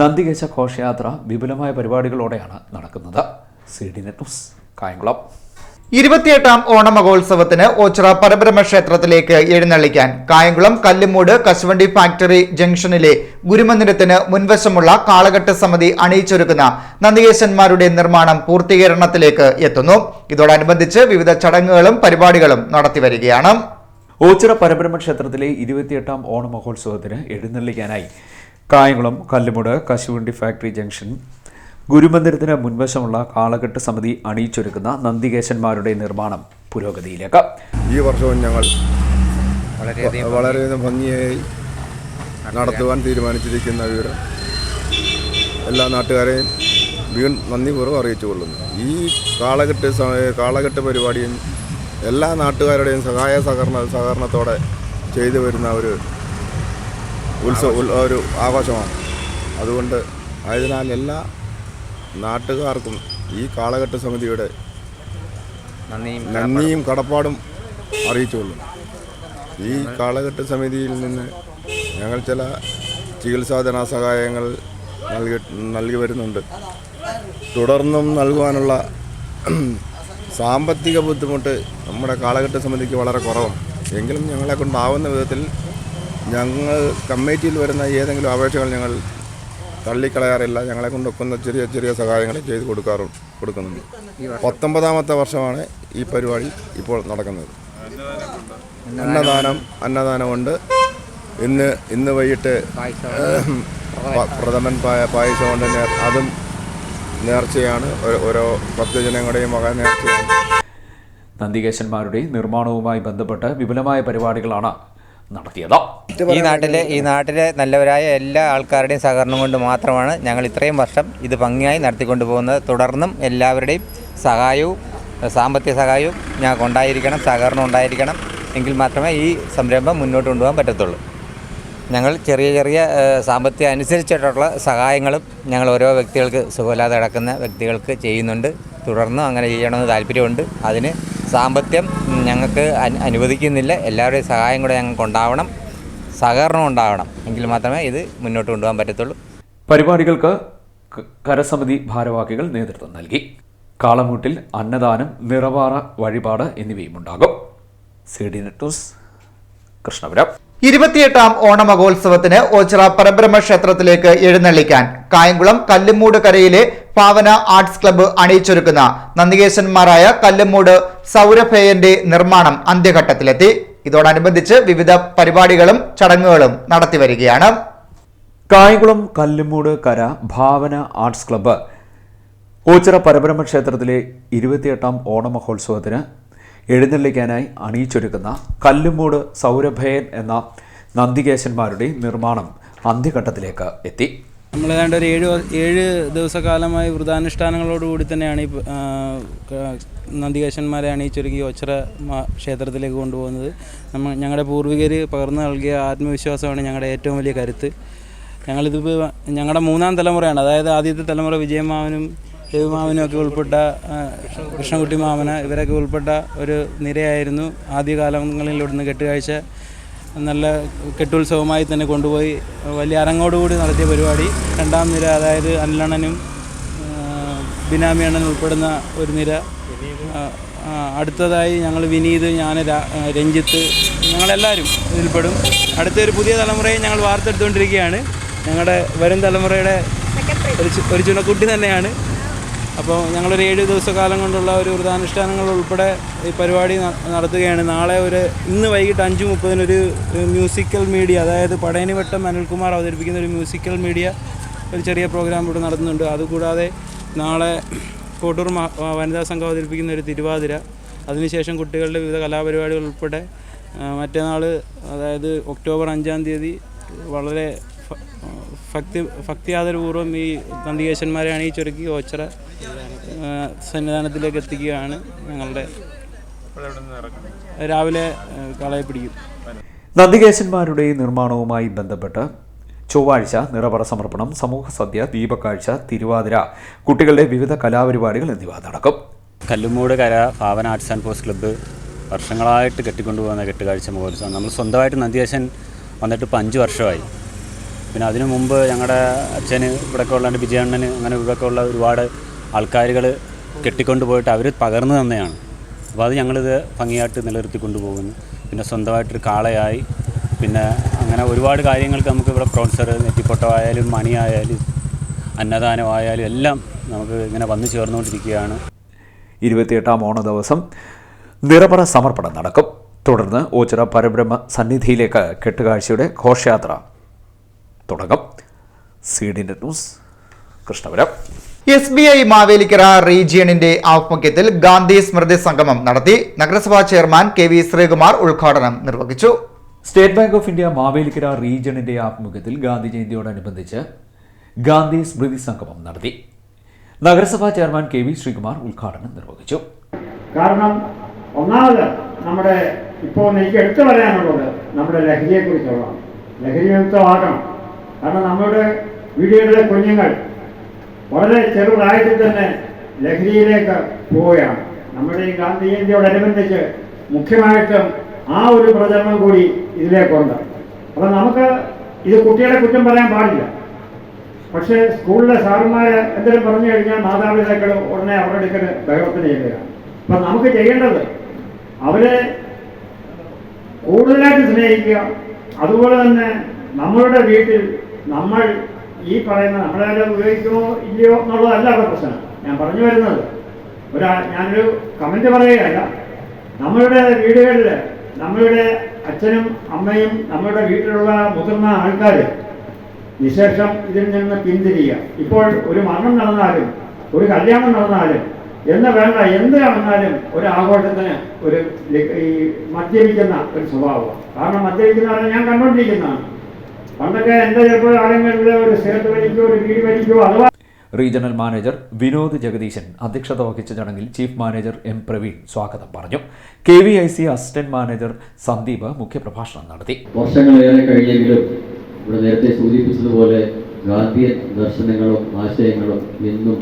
നന്ദികേശ ഘോഷയാത്ര വിപുലമായ പരിപാടികളോടെയാണ് നടക്കുന്നത്. CDN news, Kayamkulam. 28ാം ഓണമഹോത്സവത്തിന് ഓച്ചിറ പരബ്രഹ്മ ക്ഷേത്രത്തിലേക്ക് എഴുന്നള്ളിക്കാൻ കായംകുളം കല്ലുമൂട് കശുവണ്ടി ഫാക്ടറി ജംഗ്ഷനിലെ ഗുരുമന്ദിരത്തിന് മുൻവശമുള്ള കാളകെട്ട് സമിതി അണിയിച്ചൊരുക്കുന്ന നന്ദികേശന്മാരുടെ നിർമ്മാണം പൂർത്തീകരണത്തിലേക്ക് എത്തുന്നു. ഇതോടനുബന്ധിച്ച് വിവിധ ചടങ്ങുകളും പരിപാടികളും നടത്തിവരികയാണ്. ഓച്ചിറ പരബ്രഹ്മ ക്ഷേത്രത്തിലെ 28ാം ഓണമഹോത്സവത്തിന് എഴുന്നള്ളിക്കാനായി കായംകുളം കല്ലുമൂട് കശുവണ്ടി ഫാക്ടറി ജംഗ്ഷൻ ഗുരുമന്ദിരത്തിന് മുൻവശമുള്ള കാളകെട്ട് സമിതി അണിയിച്ചൊരുക്കുന്ന നന്ദികേശന്മാരുടെ നിർമ്മാണം പുരോഗതിയിലേക്ക്. ഈ വർഷവും ഞങ്ങൾ വളരെയധികം ഭംഗിയായി നടത്തുവാൻ തീരുമാനിച്ചിരിക്കുന്ന വിവരം എല്ലാ നാട്ടുകാരെയും നന്ദിപൂർവ്വം അറിയിച്ചുകൊള്ളുന്നു. ഈ കാളകെട്ട് പരിപാടിയും എല്ലാ നാട്ടുകാരുടെയും സഹകരണത്തോടെ ചെയ്തു വരുന്ന ഒരു ഒരു ആഘോഷമാണ്. അതുകൊണ്ട് ആയതിനാൽ എല്ലാ നാട്ടുകാർക്കും ഈ കാളകെട്ട് സമിതിയുടെ നന്ദിയും കടപ്പാടും അറിയിച്ചുകൊള്ളുന്നു. ഈ കാളകെട്ട് സമിതിയിൽ നിന്ന് ഞങ്ങൾ ചില ചികിത്സാ ധനസഹായങ്ങൾ നൽകി വരുന്നുണ്ട്. തുടർന്നും നൽകുവാനുള്ള സാമ്പത്തിക ബുദ്ധിമുട്ട് നമ്മുടെ കാളകെട്ട് സമിതിക്ക് വളരെ കുറവാണ്. എങ്കിലും ഞങ്ങളെ കൊണ്ടാവുന്ന വിധത്തിൽ ഞങ്ങൾ കമ്മിറ്റിയിൽ വരുന്ന ഏതെങ്കിലും അപേക്ഷകൾ ഞങ്ങൾ തള്ളിക്കളയാറില്ല. ഞങ്ങളെ കൊണ്ടൊക്കുന്ന ചെറിയ ചെറിയ സഹായങ്ങൾ ചെയ്ത് കൊടുക്കുന്നുണ്ട്. 19ാമത്തെ വർഷമാണ് ഈ പരിപാടി ഇപ്പോൾ നടക്കുന്നത്. അന്നദാനമുണ്ട്. ഇന്ന് വൈകിട്ട് പ്രഥമൻ പായസമുണ്ട്. അതും നേർച്ചയാണ്. ഓരോ ഭക്തജനങ്ങളുടെയും മക നേർച്ചയാണ്. നന്ദികേശന്മാരുടെ നിർമ്മാണവുമായി ബന്ധപ്പെട്ട് വിപുലമായ പരിപാടികളാണ് നടത്തിയത്. ഈ നാട്ടിലെ നല്ലവരായ എല്ലാ ആൾക്കാരുടെയും സഹകരണം കൊണ്ട് മാത്രമാണ് ഞങ്ങൾ ഇത്രയും വർഷം ഇത് ഭംഗിയായി നടത്തിക്കൊണ്ടു പോകുന്നത്. തുടർന്നും എല്ലാവരുടെയും സഹായവും സാമ്പത്തിക സഹായവും ഞങ്ങൾക്ക് ഉണ്ടായിരിക്കണം, സഹകരണം ഉണ്ടായിരിക്കണം. എങ്കിൽ മാത്രമേ ഈ സംരംഭം മുന്നോട്ട് കൊണ്ടുപോകാൻ പറ്റത്തുള്ളൂ. ഞങ്ങൾ ചെറിയ ചെറിയ സാമ്പത്തിക അനുസരിച്ചിട്ടുള്ള സഹായങ്ങളും ഞങ്ങൾ ഓരോ വ്യക്തികൾക്ക് സുഖമില്ലാതെ കിടക്കുന്ന വ്യക്തികൾക്ക് ചെയ്യുന്നുണ്ട്. തുടർന്നും അങ്ങനെ ചെയ്യണമെന്ന് താല്പര്യമുണ്ട്. അതിന് സാമ്പത്തികം ഞങ്ങൾക്ക് അനുവദിക്കുന്നില്ല. എല്ലാവരുടെയും സഹായം കൂടെ ഞങ്ങൾക്ക് ഉണ്ടാവണം, സഹകരണം ഉണ്ടാവണം. എങ്കിൽ മാത്രമേ ഇത് മുന്നോട്ട് കൊണ്ടുപോകാൻ പറ്റത്തുള്ളൂ. പരിപാടികൾക്ക് കരസമിതി ഭാരവാഹികൾ നേതൃത്വം നൽകി. കാളമൂട്ടിൽ അന്നദാനം, നിറവാറ വഴിപാട് എന്നിവയും ഉണ്ടാകും. CDN news, Krishnapuram. 28ാം ഓണമഹോത്സവത്തിന് ഓച്ചിറ പരബ്രഹ്മ ക്ഷേത്രത്തിലേക്ക് എഴുന്നള്ളിക്കാൻ കായംകുളം കല്ലുമൂട് കരയിലെ പാവന ആർട്സ് ക്ലബ്ബ് അണിയിച്ചൊരുക്കുന്ന നന്ദികേശന്മാരായ കല്ലുമൂട് സൗരഭേയന്റെ നിർമ്മാണം അന്ത്യഘട്ടത്തിലെത്തി. ഇതോടനുബന്ധിച്ച് വിവിധ പരിപാടികളും ചടങ്ങുകളും നടത്തിവരികയാണ്. കായംകുളം കല്ലുമൂട് കര ഭാവന ആർട്സ് ക്ലബ്ബ് ഓച്ചിറ പരബ്രഹ്മ ക്ഷേത്രത്തിലെ 28ാം ഓണമഹോത്സവത്തിന് എഴുന്നള്ളിക്കാനായി അണിയിച്ചൊരുക്കുന്ന കല്ലുമൂട് സൗരഭയൻ എന്ന നന്ദികേശന്മാരുടെ നിർമ്മാണം അന്ത്യഘട്ടത്തിലേക്ക് എത്തി. നമ്മൾ ഏതാണ്ട് ഒരു 7 ദിവസക്കാലമായി വ്രതാനുഷ്ഠാനങ്ങളോടുകൂടി തന്നെയാണ് ഈ നന്ദികേശന്മാരെ അണിയിച്ചൊരുക്കി ഓച്ചിറ ക്ഷേത്രത്തിലേക്ക് കൊണ്ടുപോകുന്നത്. ഞങ്ങളുടെ പൂർവികർ പകർന്നു നൽകിയ ആത്മവിശ്വാസമാണ് ഞങ്ങളുടെ ഏറ്റവും വലിയ കരുത്ത്. ഞങ്ങളിതിപ്പോൾ ഞങ്ങളുടെ 3ാം തലമുറയാണ്. അതായത് ആദ്യത്തെ തലമുറ വിജയമാവനും ദേവമാവനും ഒക്കെ ഉൾപ്പെട്ട കൃഷ്ണൻകുട്ടി മാമന ഇവരൊക്കെ ഉൾപ്പെട്ട ഒരു നിരയായിരുന്നു. ആദ്യകാലങ്ങളിൽ ഇവിടുന്ന് കെട്ടുകാഴ്ച നല്ല കെട്ടുത്സവമായി തന്നെ കൊണ്ടുപോയി വലിയ അരങ്ങോടുകൂടി നടത്തിയ പരിപാടി. 2ാം നിര, അതായത് അനിലണ്ണനും ബിനാമി അണ്ണനും ഉൾപ്പെടുന്ന ഒരു നിര. അടുത്തതായി ഞങ്ങൾ വിനീത്, ഞാൻ, രഞ്ജിത്ത്, ഞങ്ങളെല്ലാവരും ഇതിൽപ്പെടും. അടുത്തൊരു പുതിയ തലമുറയെ ഞങ്ങൾ വാർത്തെടുത്തുകൊണ്ടിരിക്കുകയാണ്. ഞങ്ങളുടെ വരും തലമുറയുടെ ഒരു ചുണക്കുട്ടി തന്നെയാണ്. അപ്പോൾ ഞങ്ങളൊരു 7 ദിവസക്കാലം കൊണ്ടുള്ള ഒരു വ്രതാനുഷ്ഠാനങ്ങൾ ഉൾപ്പെടെ ഈ പരിപാടി നടത്തുകയാണ്. നാളെ ഇന്ന് വൈകിട്ട് 5:30 ഒരു മ്യൂസിക്കൽ മീഡിയ, അതായത് പടയനിവട്ടം അനിൽകുമാർ അവതരിപ്പിക്കുന്ന ഒരു മ്യൂസിക്കൽ മീഡിയ ഒരു ചെറിയ പ്രോഗ്രാം ഇവിടെ നടത്തുന്നുണ്ട്. അതുകൂടാതെ നാളെ കോട്ടൂർ വനിതാ സംഘം അവതരിപ്പിക്കുന്ന ഒരു തിരുവാതിര, അതിനുശേഷം കുട്ടികളുടെ വിവിധ കലാപരിപാടികൾ ഉൾപ്പെടെ മറ്റന്നാൾ, അതായത് ഒക്ടോബർ 5-ാം തീയതി വളരെ ഭക്തിയാദരപൂർവ്വം ഈ നന്ദികേശന്മാരെ അണിയിച്ചൊരുക്കി ഓച്ചിറ സന്നിധാനത്തിലേക്ക് എത്തിക്കുകയാണ്. ഞങ്ങളുടെ രാവിലെ കളയെ പിടിക്കും. നന്ദികേശന്മാരുടെ നിർമ്മാണവുമായി ബന്ധപ്പെട്ട് ചൊവ്വാഴ്ച നിറപറ സമർപ്പണം, സമൂഹ സദ്യ, ദീപക്കാഴ്ച, തിരുവാതിര, കുട്ടികളുടെ വിവിധ കലാപരിപാടികൾ എന്നിവ നടക്കും. കല്ലുമൂട് കര പാവന ആർട്സ് ആൻഡ് സ്പോർട്സ് ക്ലബ്ബ് വർഷങ്ങളായിട്ട് കെട്ടിക്കൊണ്ടുപോകുന്ന കെട്ടുകാഴ്ച മഹോത്സവം. നമ്മൾ സ്വന്തമായിട്ട് നന്ദിയേശൻ വന്നിട്ട് ഇപ്പോൾ 5 വർഷമായി. പിന്നെ അതിനു മുമ്പ് ഞങ്ങളുടെ അച്ഛന് ഇവിടെയൊക്കെ ഉള്ള വിജയണ്ണന് അങ്ങനെ ഇവിടെയൊക്കെ ഉള്ള ഒരുപാട് ആൾക്കാരുകൾ കെട്ടിക്കൊണ്ടുപോയിട്ട് അവർ പകർന്നു തന്നെയാണ്. അപ്പോൾ അത് ഞങ്ങളിത് ഭംഗിയായിട്ട് നിലനിർത്തിക്കൊണ്ടു പോകുന്നു. പിന്നെ സ്വന്തമായിട്ടൊരു കാളയായി, പിന്നെ അങ്ങനെ ഒരുപാട് കാര്യങ്ങൾക്ക് നമുക്ക് ഇവിടെ സ്പോൺസർ, നെറ്റിപ്പൊട്ടമായാലും മണിയായാലും അന്നദാനമായാലും എല്ലാം നമുക്ക് ഇങ്ങനെ വന്നു ചേർന്നുകൊണ്ടിരിക്കുകയാണ്. 28ാം ഓണ ദിവസം നിറപറ സമർപ്പണം നടക്കും. തുടർന്ന് ഓച്ചിറ പരബ്രഹ്മ സന്നിധിയിലേക്ക് കെട്ടുകാഴ്ചയുടെ ഘോഷയാത്ര തുടങ്ങും. CD news, Krishnapuram. SBI Mavelikara റീജിയണിന്റെ ആഭിമുഖ്യത്തിൽ ഗാന്ധി സ്മൃതി സംഗമം നടത്തി. നഗരസഭാ ചെയർമാൻ KV ശ്രീകുമാർ ഉദ്ഘാടനം നിർവഹിച്ചു. State bank of India Mavelikara റീജിയണിന്റെ ആഭിമുഖ്യത്തിൽ ഗാന്ധി ജയന്തിയോടനുബന്ധിച്ച് ഗാന്ധി സ്മൃതി സംഗമം നടത്തി. നഗരസഭാ ചെയർമാൻ KV ശ്രീകുമാർ ഉദ്ഘാടനം നിർവഹിച്ചു. കാരണം ഒന്നാമത് നമ്മുടെ ഇപ്പോൾ എനിക്ക് എടുത്തു പറയാനുള്ളത് നമ്മുടെ ലഹരിയെക്കുറിച്ചുള്ളതാണ്. ലഹരി വിമുക്തമാക്കണം. കാരണം നമ്മുടെ വീടുകളിലെ കുഞ്ഞുങ്ങൾ വളരെ ചെറുപ്രായത്തിൽ തന്നെ ലഹരിയിലേക്ക് പോവുകയാണ്. നമ്മുടെ ഈ ഗാന്ധി ജയന്തിയോടനുബന്ധിച്ച് മുഖ്യമായിട്ടും ആ ഒരു പ്രചരണം കൂടി ഇതിലേക്കുണ്ട്. അപ്പം നമുക്ക് ഇത് കുട്ടികളെ കുറ്റം പറയാൻ പാടില്ല. പക്ഷേ സ്കൂളിലെ സാറുമാർ എന്തെങ്കിലും പറഞ്ഞു കഴിഞ്ഞാൽ മാതാപിതാക്കൾ ഉടനെ അവരുടെ അടുക്കൽ ബഹളത്തിന് ചെയ്യുകയാണ്. അപ്പം നമുക്ക് ചെയ്യേണ്ടത് അവരെ കൂടുതലായിട്ട് സ്നേഹിക്കുക. അതുപോലെ തന്നെ നമ്മളുടെ വീട്ടിൽ നമ്മൾ ഈ പറയുന്ന നമ്മളെല്ലാം ഉപയോഗിക്കുമോ ഇല്ലയോ എന്നുള്ളതല്ല അവിടെ പ്രശ്നം. ഞാൻ പറഞ്ഞു വരുന്നത് ഞാനൊരു കമൻറ്റ് പറയുകയല്ല. നമ്മളുടെ വീടുകളിൽ നമ്മളുടെ അച്ഛനും അമ്മയും നമ്മളുടെ വീട്ടിലുള്ള മുതിർന്ന ആൾക്കാർ വിശേഷം ഇതിൽ നിന്ന് പിന്തിരിയുക. ഇപ്പോൾ ഒരു മരണം നടന്നാലും ഒരു കല്യാണം നടന്നാലും എന്ന് വേണ്ട എന്ത് നടന്നാലും ഒരു ആഘോഷത്തിന് ഒരു ഈ മദ്യപിക്കുന്ന ഒരു സ്വഭാവമാണ്. കാരണം മദ്യപിക്കുന്ന പറഞ്ഞാൽ ഞാൻ കണ്ടുകൊണ്ടിരിക്കുന്നതാണ്. പണ്ടൊക്കെ എൻ്റെ ചിലപ്പോൾ ആരെങ്കിലും ഒരു സിഗരറ്റ് വലിക്കോ ഒരു വീട് വലിക്കോ അഥവാ. റീജിയണൽ മാനേജർ വിനോദ് ജഗദീശൻ അധ്യക്ഷത വഹിച്ച ചടങ്ങിൽ ചീഫ് മാനേജർ M പ്രവീൺ സ്വാഗതം പറഞ്ഞു. KVIC അസിസ്റ്റന്റ് മാനേജർ സന്ദീപ് മുഖ്യപ്രഭാഷണം നടത്തി. വർഷങ്ങളേറെ കഴിഞ്ഞെങ്കിലും ഇവിടെ നേരത്തെ സൂചിപ്പിച്ചതുപോലെ ഗാന്ധിയൻ ദർശനങ്ങളും ആശയങ്ങളും എന്നും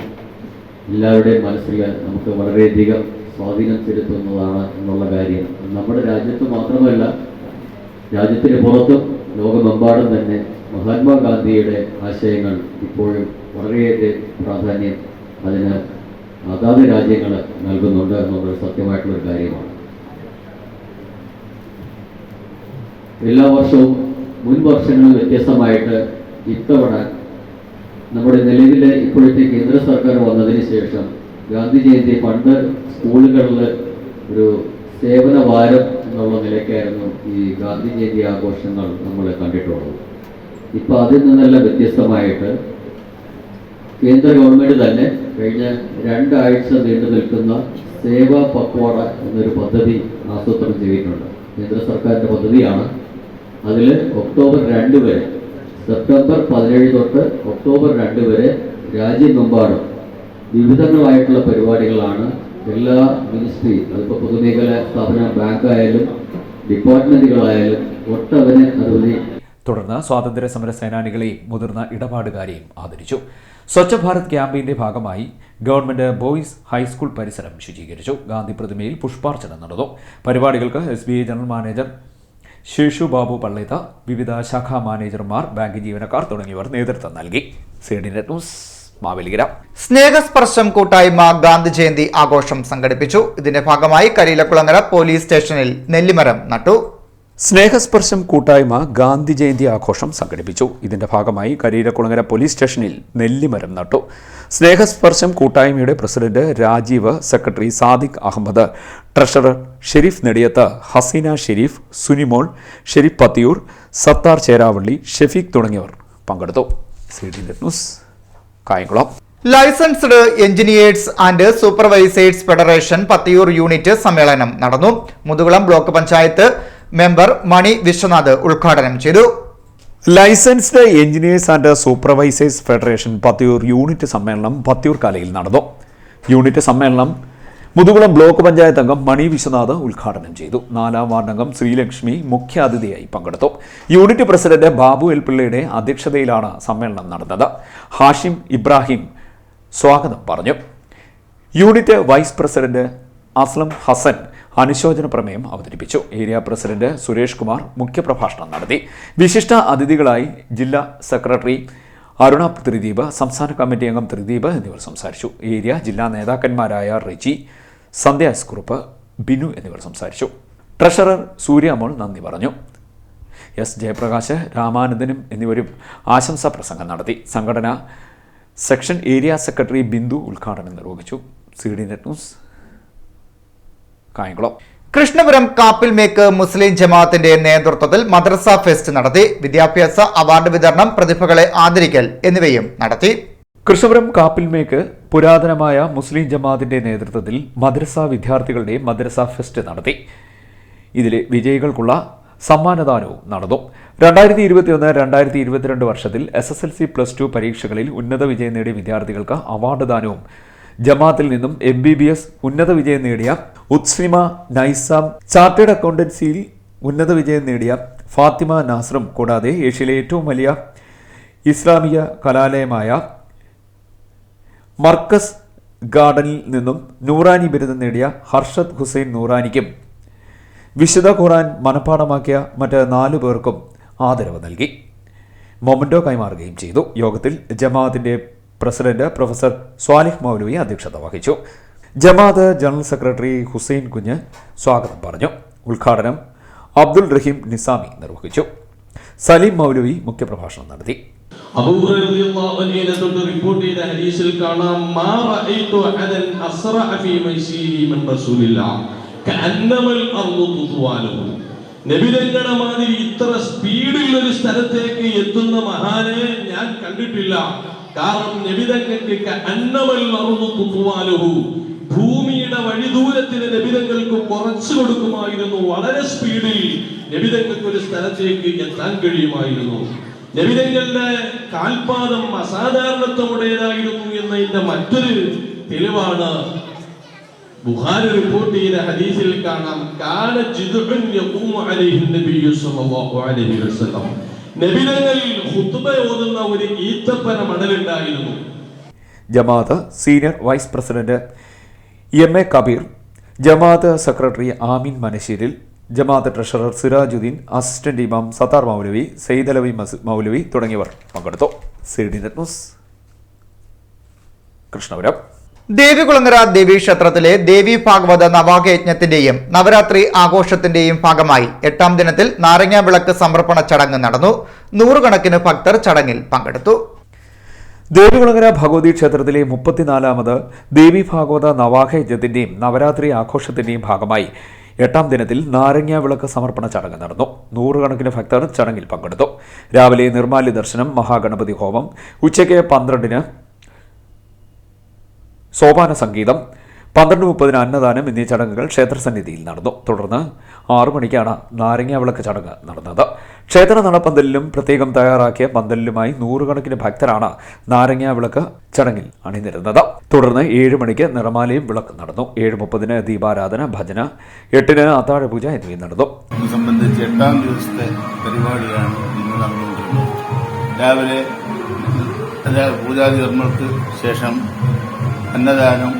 എല്ലാവരുടെയും മനസ്സിൽ നമുക്ക് വളരെയധികം സ്വാധീനം ചെലുത്തുന്നതാണ് എന്നുള്ള കാര്യം നമ്മുടെ രാജ്യത്ത് മാത്രമല്ല രാജ്യത്തിന് പുറത്തും ലോകമെമ്പാടും തന്നെ മഹാത്മാഗാന്ധിയുടെ ആശയങ്ങൾ ഇപ്പോഴും വളരെയേറെ പ്രാധാന്യം അതിന് അതാത് രാജ്യങ്ങൾ നൽകുന്നുണ്ട് എന്നുള്ളത് സത്യമായിട്ടുള്ളൊരു കാര്യമാണ്. എല്ലാ വർഷവും മുൻ വർഷങ്ങളിൽ വ്യത്യസ്തമായിട്ട് ഇത്തവണ നമ്മുടെ നിലവിലെ ഇപ്പോഴത്തെ കേന്ദ്ര സർക്കാർ വന്നതിന് ശേഷം ഗാന്ധി ജയന്തി പണ്ട് സ്കൂളുകളിൽ ഒരു സേവന വാരം എന്നുള്ള നിലയ്ക്കായിരുന്നു ഈ ഗാന്ധി ജയന്തി ആഘോഷങ്ങൾ നമ്മൾ കണ്ടിട്ടുള്ളത്. ഇപ്പോൾ അതിൽ നിന്നെല്ലാം വ്യത്യസ്തമായിട്ട് കേന്ദ്ര ഗവൺമെൻറ് തന്നെ കഴിഞ്ഞ 2 ആഴ്ച നീണ്ടു നിൽക്കുന്ന സേവാ പക്വാട എന്നൊരു പദ്ധതി ആസൂത്രണം ചെയ്തിട്ടുണ്ട്. കേന്ദ്ര സർക്കാരിൻ്റെ പദ്ധതിയാണ്. അതിൽ ഒക്ടോബർ 2 വരെ, സെപ്റ്റംബർ 17 തൊട്ട് ഒക്ടോബർ 2 വരെ രാജ്യമെമ്പാടും വിവിധങ്ങളായിട്ടുള്ള പരിപാടികളാണ് എല്ലാ മിനിസ്ട്രി, അതിപ്പോൾ പൊതുമേഖലാ സ്ഥാപനം, ബാങ്കായാലും ഡിപ്പാർട്ട്മെൻറ്റുകളായാലും ഒട്ടവന് അനുമതി. തുടർന്ന് സ്വാതന്ത്ര്യ സമര സേനാനികളെയും മുതിർന്ന ഇടപാടുകാരെയും ആദരിച്ചു. സ്വച്ഛ് ഭാരത് ക്യാമ്പയിന്റെ ഭാഗമായി ഗവൺമെന്റ് ബോയ്സ് ഹൈസ്കൂൾ പരിസരം ശുചീകരിച്ചു. ഗാന്ധി പ്രതിമയിൽ പുഷ്പാർച്ചന നടന്നു. പരിപാടികൾക്ക് SBI ജനറൽ മാനേജർ ശേഷു ബാബു പള്ളേത്ത, വിവിധ ശാഖാ മാനേജർമാർ, ബാങ്ക് ജീവനക്കാർ തുടങ്ങിയവർ നേതൃത്വം നൽകി. CD news, Mavelikkara. സ്നേഹസ്പർശം കൂട്ടായ്മ ഗാന്ധി ജയന്തി ആഘോഷം സംഘടിപ്പിച്ചു. ഇതിന്റെ ഭാഗമായി കരിയിലക്കുളങ്ങര പോലീസ് സ്റ്റേഷനിൽ നെല്ലിമരം നട്ടു. സ്നേഹസ്പർശം കൂട്ടായ്മ ഗാന്ധി ജയന്തി ആഘോഷം സംഘടിപ്പിച്ചു. ഇതിന്റെ ഭാഗമായി കരിയിലക്കുളങ്ങര പോലീസ് സ്റ്റേഷനിൽ നെല്ലിമരം നട്ടു. സ്നേഹസ്പർശം കൂട്ടായ്മയുടെ president Rajeev, secretary Sadiq Ahmed, treasurer Sherif Nediyath, Haseena Sherif, Sunimol, Sherif Pathiyoor, Sathar Cheravally, Shefeeq തുടങ്ങിയവർ പങ്കെടുത്തു. CD news, Kayamkulam. Licensed engineers and supervisors federation Pathiyoor unit സമ്മേളനം നടന്നു. മുതുകുളം ബ്ലോക്ക് പഞ്ചായത്ത് മെമ്പർ മണി വിശ്വനാഥ് ഉദ്ഘാടനം ചെയ്തു. Licensed engineers and supervisors federation Pathiyoor unit സമ്മേളനം പത്തിയൂർ കലയിൽ നടന്നു. യൂണിറ്റ് സമ്മേളനം മുതുകുളം ബ്ലോക്ക് പഞ്ചായത്ത് അംഗം മണി വിശ്വനാഥ് ഉദ്ഘാടനം ചെയ്തു. 4ാം വാർഡ് അംഗം ശ്രീലക്ഷ്മി മുഖ്യാതിഥിയായി പങ്കെടുത്തു. യൂണിറ്റ് പ്രസിഡന്റ് ബാബു എൽ പിള്ളയുടെ അധ്യക്ഷതയിലാണ് സമ്മേളനം നടന്നത്. ഹാഷിം ഇബ്രാഹിം സ്വാഗതം പറഞ്ഞു. Unit vice president Aslam Hasan അനുശോചന പ്രമേയം അവതരിപ്പിച്ചു. ഏരിയ പ്രസിഡന്റ് സുരേഷ് കുമാർ മുഖ്യപ്രഭാഷണം നടത്തി. വിശിഷ്ട അതിഥികളായി ജില്ലാ സെക്രട്ടറി അരുണ ത്രിദീപ്, സംസ്ഥാന കമ്മിറ്റി അംഗം ത്രിദീപ് എന്നിവർ സംസാരിച്ചു. ഏരിയ ജില്ലാ നേതാക്കന്മാരായ റിജി, സന്ധ്യ എസ് കുറുപ്പ്, ബിനു എന്നിവർ സംസാരിച്ചു. ട്രഷറർ സൂര്യമോൾ നന്ദി പറഞ്ഞു. എസ് ജയപ്രകാശ്, രാമാനന്ദനും എന്നിവരും ആശംസാ പ്രസംഗം നടത്തി. സംഘടന സെക്ഷൻ ഏരിയ സെക്രട്ടറി ബിന്ദു ഉദ്ഘാടനം നിർവഹിച്ചു. CD net news, Kayamkulam. Krishnapuram Kappilmekku മുസ്ലിം ജമാഅത്തിന്റെ നേതൃത്വത്തിൽ മദ്രസ ഫെസ്റ്റ് നടത്തി. വിദ്യാഭ്യാസ അവാർഡ് വിതരണം, പ്രതിഭകളെ ആദരിക്കൽ എന്നിവയും നടത്തി. കൃഷ്ണപുരം കാപ്പിൽമേക്ക് പുരാതനമായ മുസ്ലിം ജമാഅത്തിന്റെ നേതൃത്വത്തിൽ മദ്രസ വിദ്യാർത്ഥികളുടെ മദ്രസ ഫെസ്റ്റ് നടത്തി. ഇതിലെ വിജയികൾക്കുള്ള സമ്മാനദാനവും നടന്നു. 2021-2022 വർഷത്തിൽ SSLC +2 പരീക്ഷകളിൽ ഉന്നത വിജയം നേടിയ വിദ്യാർത്ഥികൾക്ക് അവാർഡ് ദാനവും ജമാഅത്തിൽ നിന്നും MBBS ഉന്നത വിജയം നേടിയ ഉത്സ്ലിമ നൈസാം, ചാർട്ടേഡ് അക്കൗണ്ടൻസിയിൽ ഉന്നത വിജയം നേടിയ ഫാത്തിമ നാസറും, കൂടാതെ ഏഷ്യയിലെ ഏറ്റവും വലിയ ഇസ്ലാമിക കലാലയമായ മർക്കസ് ഗാർഡനിൽ നിന്നും നൂറാനി ബിരുദം നേടിയ ഹർഷദ് ഹുസൈൻ നൂറാനിക്കും വിശുദ്ധ ഖുർആൻ മനഃപ്പാഠമാക്കിയ മറ്റ് 4 പേർക്കും ആദരവ് നൽകി. മൊമന്റോ കൈമാറുകയും ചെയ്തു. യോഗത്തിൽ ജമാഅത്തിന്റെ പ്രസിഡന്റ് പ്രൊഫസർ സ്വാലിഹ് മൗലവി അധ്യക്ഷത വഹിച്ചു. ജമാഅത്ത് ജനറൽ സെക്രട്ടറി ഹുസൈൻ കുഞ്ഞ് സ്വാഗതം പറഞ്ഞു. ഉദ്ഘാടനം അബ്ദുൾ റഹീം നിസാമി നിർവഹിച്ചു. സലീം മൗലവി മുഖ്യപ്രഭാഷണം നടത്തി. റിപ്പോർട്ട് ചെയ്ത ഹദീസിൽ കാണാം, മാ റഅയ്തു അദൻ അസ്റഅ ഫീ മൈശീഹി മിൻ റസൂലില്ലാഹ് കഅന്നമൽ അർളു തുത്വാലുഹു. നബിതങ്ങളുടെ മാതിരി ഇത്ര സ്പീഡിൽ ഒരു സ്ഥലത്തേക്ക് എത്തുന്ന മഹാനെ ഞാൻ കണ്ടിട്ടില്ല. കാരണം നബിതങ്ങൾക്ക് കഅന്നമൽ അർളു തുത്വാലുഹു, ഭൂമിയുടെ വഴിദൂരത്തിന് നബിതങ്ങൾക്ക് കുറച്ചു കൊടുക്കുമായിരുന്നു. വളരെ സ്പീഡിൽ നബിതങ്ങൾക്ക് ഒരു സ്ഥലത്തേക്ക് എത്താൻ കഴിയുമായിരുന്നു. നബിതങ്ങളുടെ കാൽപാദം അസാധാരണത്വമുടേതായിരുന്നു എന്നതിന്റെ മറ്റൊരു തെളിവാണ് ബുഖാരി റിപ്പോർട്ട് ചെയ്ത ഹദീസിൽ കാണാം, കാന ജിദ്ഉൻ യഖൂമു അലൈഹി നബിയ്യു സ്വല്ലല്ലാഹു അലൈഹി വസല്ലം. നബിതങ്ങൾ ഖുത്ബ ഓതുന്ന ഒരു ഈത്തപ്പന മണലുണ്ടായിരുന്നു. ജമാഅത്ത് senior vice president MA Kabeer, ജമാഅത്ത് സെക്രട്ടറി ആമീൻ മനശ്ശേരിൽ, ജമാഅത്ത് ട്രഷറർ സിറാജുദ്ദീൻ, അസിസ്റ്റന്റ് ഇമാം സത്താർ മൗലവി, സെയ്ദലവി മൗലവി തുടങ്ങിയവർ പങ്കെടുത്തു. CD net news, Krishnapuram. Devikulangara ദേവീക്ഷേത്രത്തിലെ ദേവി ഭാഗവത നവാഹയജ്ഞത്തിന്റെയും നവരാത്രി ആഘോഷത്തിന്റെയും ഭാഗമായി 8ാം ദിനത്തിൽ നാരങ്ങ വിളക്ക് സമർപ്പണ ചടങ്ങ് നടന്നു. 100 കണക്കിന് ഭക്തർ ചടങ്ങിൽ പങ്കെടുത്തു. ദേവികുളങ്ങര ഭഗവതി ക്ഷേത്രത്തിലെ 34ാമത് ദേവി ഭാഗവത നവാഹയജ്ഞത്തിന്റെയും നവരാത്രി ആഘോഷത്തിന്റെയും ഭാഗമായി 8ാം ദിനത്തിൽ നാരങ്ങ വിളക്ക് സമർപ്പണ ചടങ്ങ് നടന്നു. 100 കണക്കിന് ഭക്തർ ചടങ്ങിൽ പങ്കെടുത്തു. രാവിലെ നിർമാല്യ ദർശനം, മഹാഗണപതി ഹോമം, ഉച്ചയ്ക്ക് 12-ന് സോപാന സംഗീതം, 12:30 അന്നദാനം എന്നീ ചടങ്ങുകൾ ക്ഷേത്രസന്നിധിയിൽ നടന്നു. തുടർന്ന് 6 മണിക്കാണ് നാരങ്ങ വിളക്ക് ചടങ്ങ് നടന്നത്. ക്ഷേത്ര നടപ്പന്തലിലും പ്രത്യേകം തയ്യാറാക്കിയ പന്തലിലുമായി 100 കണക്കിന് ഭക്തരാണ് നാരങ്ങ വിളക്ക് ചടങ്ങിൽ അണിനിരുന്നത്. തുടർന്ന് 7 മണിക്ക് നിറമാലയും വിളക്ക് നടന്നു. 7:30-ന് ദീപാരാധന, ഭജന, 8-ന് അത്താഴപൂജ എന്നിവയും നടന്നു. സംബന്ധിച്ച് 8ാം ദിവസത്തെ പരിപാടിയാണ് ഇന്ന് നടന്നുകൊണ്ടിരുന്നത്. രാവിലെ പൂജാതി കർമ്മങ്ങൾക്ക് ശേഷം അന്നദാനം,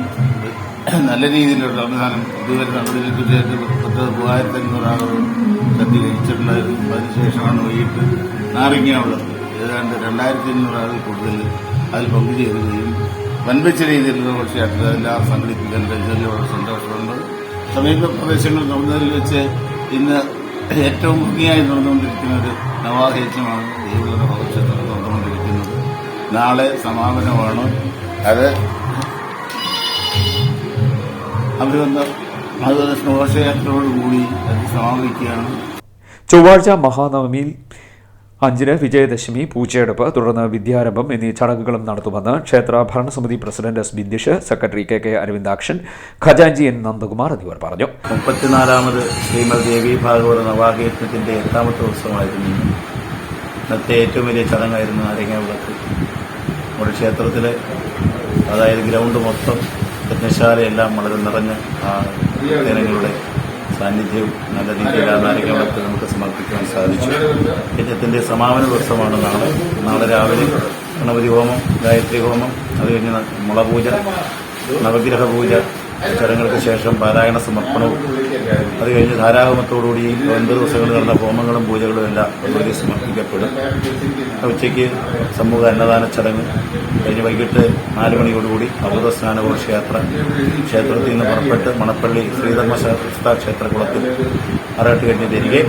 നല്ല രീതിയിലുള്ള അന്നദാനം ഇതുവരെ നടത്തിയിട്ട് 3500 ആളുകൾ സജ്ജീകരിച്ചിട്ടുണ്ടായിരുന്നു. അതിനുശേഷമാണ് വൈകിട്ട് നാരങ്ങ വിളക്ക് ഏതാണ്ട് 2500 ആളുകൾ കൂടുതൽ അതിൽ പങ്കുചേരുകയും വൻപിച്ച രീതിയിലുള്ള ഘോഷയാത്ര എല്ലാം സംഘടിപ്പിക്കാൻ കഴിഞ്ഞതിൽ വളരെ സന്തോഷമുണ്ട്. സമീപ പ്രദേശങ്ങളിൽ നടന്നതിൽ വെച്ച് ഇന്ന് ഏറ്റവും ഭംഗിയായി നടന്നുകൊണ്ടിരിക്കുന്ന ഒരു നവാഹയജ്ഞമാണ് ദേവികുളങ്ങര ഭഗവതിക്ഷേത്രത്തിൽ നടന്നുകൊണ്ടിരിക്കുന്നത്. നാളെ സമാപനമാണ്. അത് അതുപോലെ ഘോഷയാത്രയോടുകൂടി അത് സമാപിക്കുകയാണ്. ചൊവ്വാഴ്ച മഹാനവമിയിൽ 5-ന് വിജയദശമി, പൂച്ചയെടുപ്പ്, തുടർന്ന് വിദ്യാരംഭം എന്നീ ചടങ്ങുകളും നടത്തുമെന്ന് ക്ഷേത്ര ഭരണസമിതി president S Bindish, secretary KK Aravindakshan, ഖജാൻജി N നന്ദകുമാർ എന്നിവർ പറഞ്ഞു. 34ാമത് ശ്രീമദ് ദേവി ഭാഗവത നവാഹയജ്ഞത്തിന്റെ 8ാമത്തെ ഉത്സവമായിരുന്നു. ഇന്നത്തെ ഏറ്റവും വലിയ ചടങ്ങായിരുന്നു നാരങ്ങ വിളക്ക്. നമ്മുടെ ക്ഷേത്രത്തിലെ, അതായത് ഗ്രൗണ്ട് മൊത്തം യജ്ഞശാലയെല്ലാം വളരെ നിറഞ്ഞ ജനങ്ങളുടെ സാന്നിധ്യവും നല്ല രീതിയിൽ നാരികവളത്തിൽ നമുക്ക് സമർപ്പിക്കുവാൻ സാധിച്ചു. യജ്ഞത്തിൻ്റെ സമാപന ദിവസമാണ് നാളെ രാവിലെ ഗണപതി ഹോമം, ഗായത്രി ഹോമം, അത് കഴിഞ്ഞ് മുളപൂജ, നവഗ്രഹ പൂജ ചടങ്ങുകൾക്ക് ശേഷം പാരായണ സമർപ്പണവും, അത് കഴിഞ്ഞ് ധാരാഹോമത്തോടുകൂടി 9 ദിവസങ്ങളിൽ നടന്ന ഹോമങ്ങളും പൂജകളും എല്ലാം ഭഗവതി സമർപ്പിക്കപ്പെടും. ഉച്ചയ്ക്ക് സമൂഹ അന്നദാന ചടങ്ങ് കഴിഞ്ഞ് വൈകിട്ട് 4 മണിയോടുകൂടി അമൃതസ്നാന ഘോഷയാത്ര ക്ഷേത്രത്തിൽ നിന്ന് പുറപ്പെട്ട് മണപ്പള്ളി ശ്രീധർമ്മശാസ്ത്ര ക്ഷേത്രകുളത്തിൽ അറാട്ട് കഴിഞ്ഞ് തിരികെ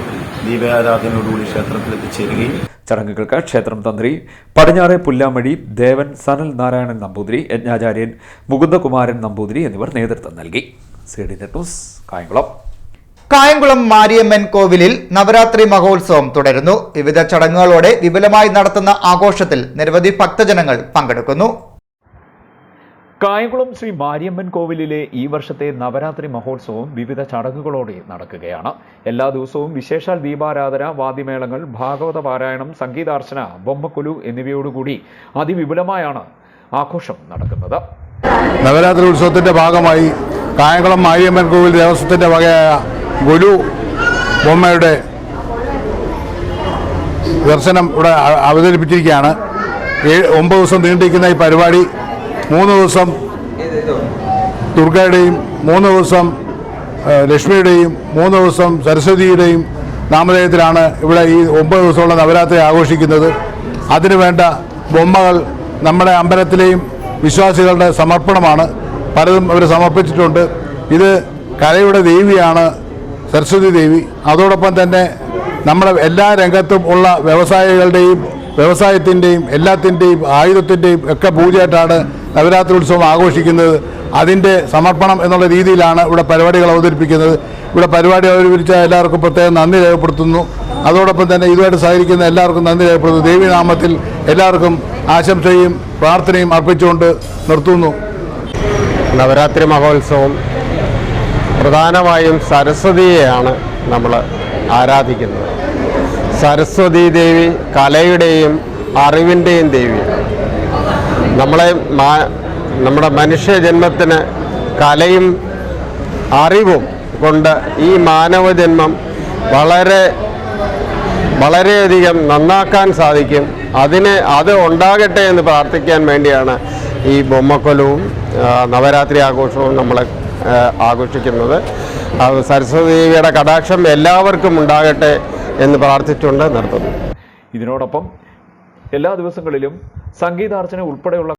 ദീപാരാധനയോടുകൂടി ക്ഷേത്രത്തിൽ എത്തിച്ചേരുകയും ചടങ്ങുകൾക്ക് ക്ഷേത്രം തന്ത്രി പടിഞ്ഞാറെ പുല്ലാമഴി ദേവൻ സനൽ നാരായണൻ നമ്പൂതിരി, യജ്ഞാചാര്യൻ മുകുന്ദകുമാരൻ നമ്പൂതിരി എന്നിവർ നേതൃത്വം നൽകി. CD Net News, Kayamkulam. Kayamkulam Mariamman കോവിലിൽ നവരാത്രി മഹോത്സവം തുടരുന്നു. വിവിധ ചടങ്ങുകളോടെ വിപുലമായി നടത്തുന്ന ആഘോഷത്തിൽ നിരവധി ഭക്തജനങ്ങൾ പങ്കെടുക്കുന്നു. കായംകുളം ശ്രീ മാരിയമ്മൻ കോവിലിലെ ഈ വർഷത്തെ നവരാത്രി മഹോത്സവം വിവിധ ചടങ്ങുകളോടെ നടക്കുകയാണ്. എല്ലാ ദിവസവും വിശേഷാൽ ദീപാരാധന, വാദ്യമേളങ്ങൾ, ഭാഗവത പാരായണം, സംഗീതാർച്ചന, ബൊമ്മക്കൊലു എന്നിവയോടുകൂടി അതിവിപുലമായാണ് ആഘോഷം നടക്കുന്നത്. നവരാത്രി ഉത്സവത്തിന്റെ ഭാഗമായി കായംകുളം മാരിയമ്മൻ കോവിൽ ദേവസ്വത്തിന്റെ വകയായ ഗുരു ബൊമ്മയുടെ ദർശനം ഇവിടെ അവതരിപ്പിച്ചിരിക്കുകയാണ്. 9 ദിവസം നീണ്ടിരിക്കുന്ന ഈ പരിപാടി 3 ദിവസം ദുർഗയുടെയും 3 ദിവസം ലക്ഷ്മിയുടെയും 3 ദിവസം സരസ്വതിയുടെയും നാമധേയത്തിലാണ് ഇവിടെ ഈ 9 ദിവസമുള്ള നവരാത്രി ആഘോഷിക്കുന്നത്. അതിനുവേണ്ട ബൊമ്മകൾ നമ്മുടെ അമ്പലത്തിലെയും വിശ്വാസികളുടെ സമർപ്പണമാണ്. പലതും അവർ സമർപ്പിച്ചിട്ടുണ്ട്. ഇത് കലയുടെ ദേവിയാണ് സരസ്വതി ദേവി. അതോടൊപ്പം തന്നെ നമ്മുടെ എല്ലാ രംഗത്തും ഉള്ള വ്യവസായത്തിൻ്റെയും എല്ലാത്തിൻ്റെയും ആയുധത്തിൻ്റെയും ഒക്കെ പൂജയായിട്ടാണ് നവരാത്രി ഉത്സവം ആഘോഷിക്കുന്നത്. അതിൻ്റെ സമർപ്പണം എന്നുള്ള രീതിയിലാണ് ഇവിടെ പരിപാടികൾ അവതരിപ്പിക്കുന്നത്. ഇവിടെ പരിപാടി അവതരിപ്പിച്ച എല്ലാവർക്കും പ്രത്യേകം നന്ദി രേഖപ്പെടുത്തുന്നു. അതോടൊപ്പം തന്നെ ഇതുമായിട്ട് സഹകരിക്കുന്ന എല്ലാവർക്കും നന്ദി രേഖപ്പെടുത്തുന്നു. ദേവീനാമത്തിൽ എല്ലാവർക്കും ആശംസയും പ്രാർത്ഥനയും അർപ്പിച്ചുകൊണ്ട് നിർത്തുന്നു. നവരാത്രി മഹോത്സവം പ്രധാനമായും സരസ്വതിയെയാണ് നമ്മൾ ആരാധിക്കുന്നത്. സരസ്വതി ദേവി കലയുടെയും അറിവിൻ്റെയും ദേവിയാണ്. നമ്മുടെ മനുഷ്യജന്മത്തിന് കലയും അറിവും കൊണ്ട് ഈ മാനവജന്മം വളരെയധികം നന്നാക്കാൻ സാധിക്കും. അത് ഉണ്ടാകട്ടെ എന്ന് പ്രാർത്ഥിക്കാൻ വേണ്ടിയാണ് ഈ ബൊമ്മക്കൊലവും നവരാത്രി ആഘോഷവും നമ്മൾ ആഘോഷിക്കുന്നത്. സരസ്വതി ദേവിയുടെ കടാക്ഷം എല്ലാവർക്കും ഉണ്ടാകട്ടെ എന്ന് പ്രാർത്ഥിച്ചുകൊണ്ട് നിർത്തുന്നു. ഇതിനോടൊപ്പം എല്ലാ ദിവസങ്ങളിലും സംഗീതാർച്ചന ഉൾപ്പെടെയുള്ള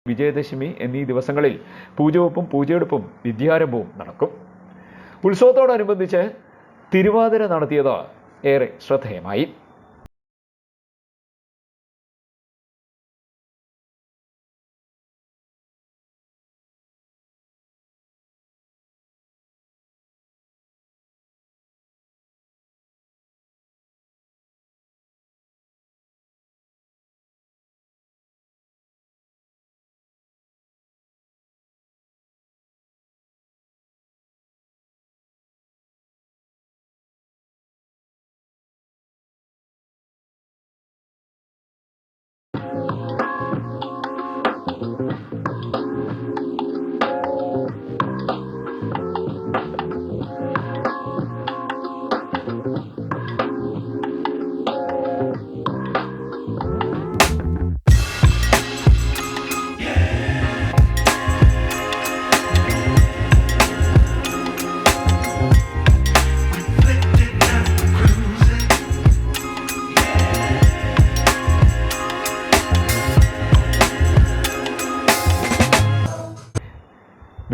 വിജയദശമി എന്നീ ദിവസങ്ങളിൽ പൂജവെപ്പും പൂജയെടുപ്പും വിദ്യാരംഭവും നടക്കും. ഉത്സവത്തോടനുബന്ധിച്ച് തിരുവാതിര നടത്തിയത് ഏറെ ശ്രദ്ധേയമായി.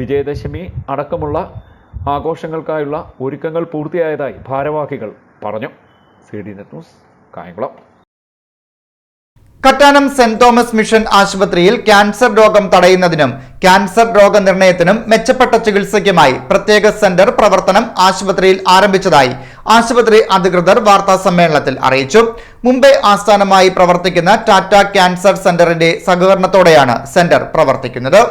വിജയദശമി അടക്കമുള്ള ആഘോഷങ്ങൾക്കായുള്ള ഒരുക്കങ്ങൾ പൂർത്തിയായതായി ഭാരവാഹികൾ പറഞ്ഞു. CD net news, Kayamkulam. Kattanam saint Thomas mission ആശുപത്രിയിൽ ക്യാൻസർ രോഗം തടയുന്നതിനും ക്യാൻസർ രോഗനിർണയത്തിനും മെച്ചപ്പെട്ട ചികിത്സയ്ക്കുമായി പ്രത്യേക സെന്റർ പ്രവർത്തനം ആശുപത്രിയിൽ ആരംഭിച്ചതായി ആശുപത്രി അധികൃതർ വാർത്താസമ്മേളനത്തിൽ അറിയിച്ചു. മുംബൈ ആസ്ഥാനമായി പ്രവർത്തിക്കുന്ന ടാറ്റ ക്യാൻസർ സെന്ററിന്റെ സഹകരണത്തോടെയാണ് സെന്റർ പ്രവർത്തിക്കുന്നത്.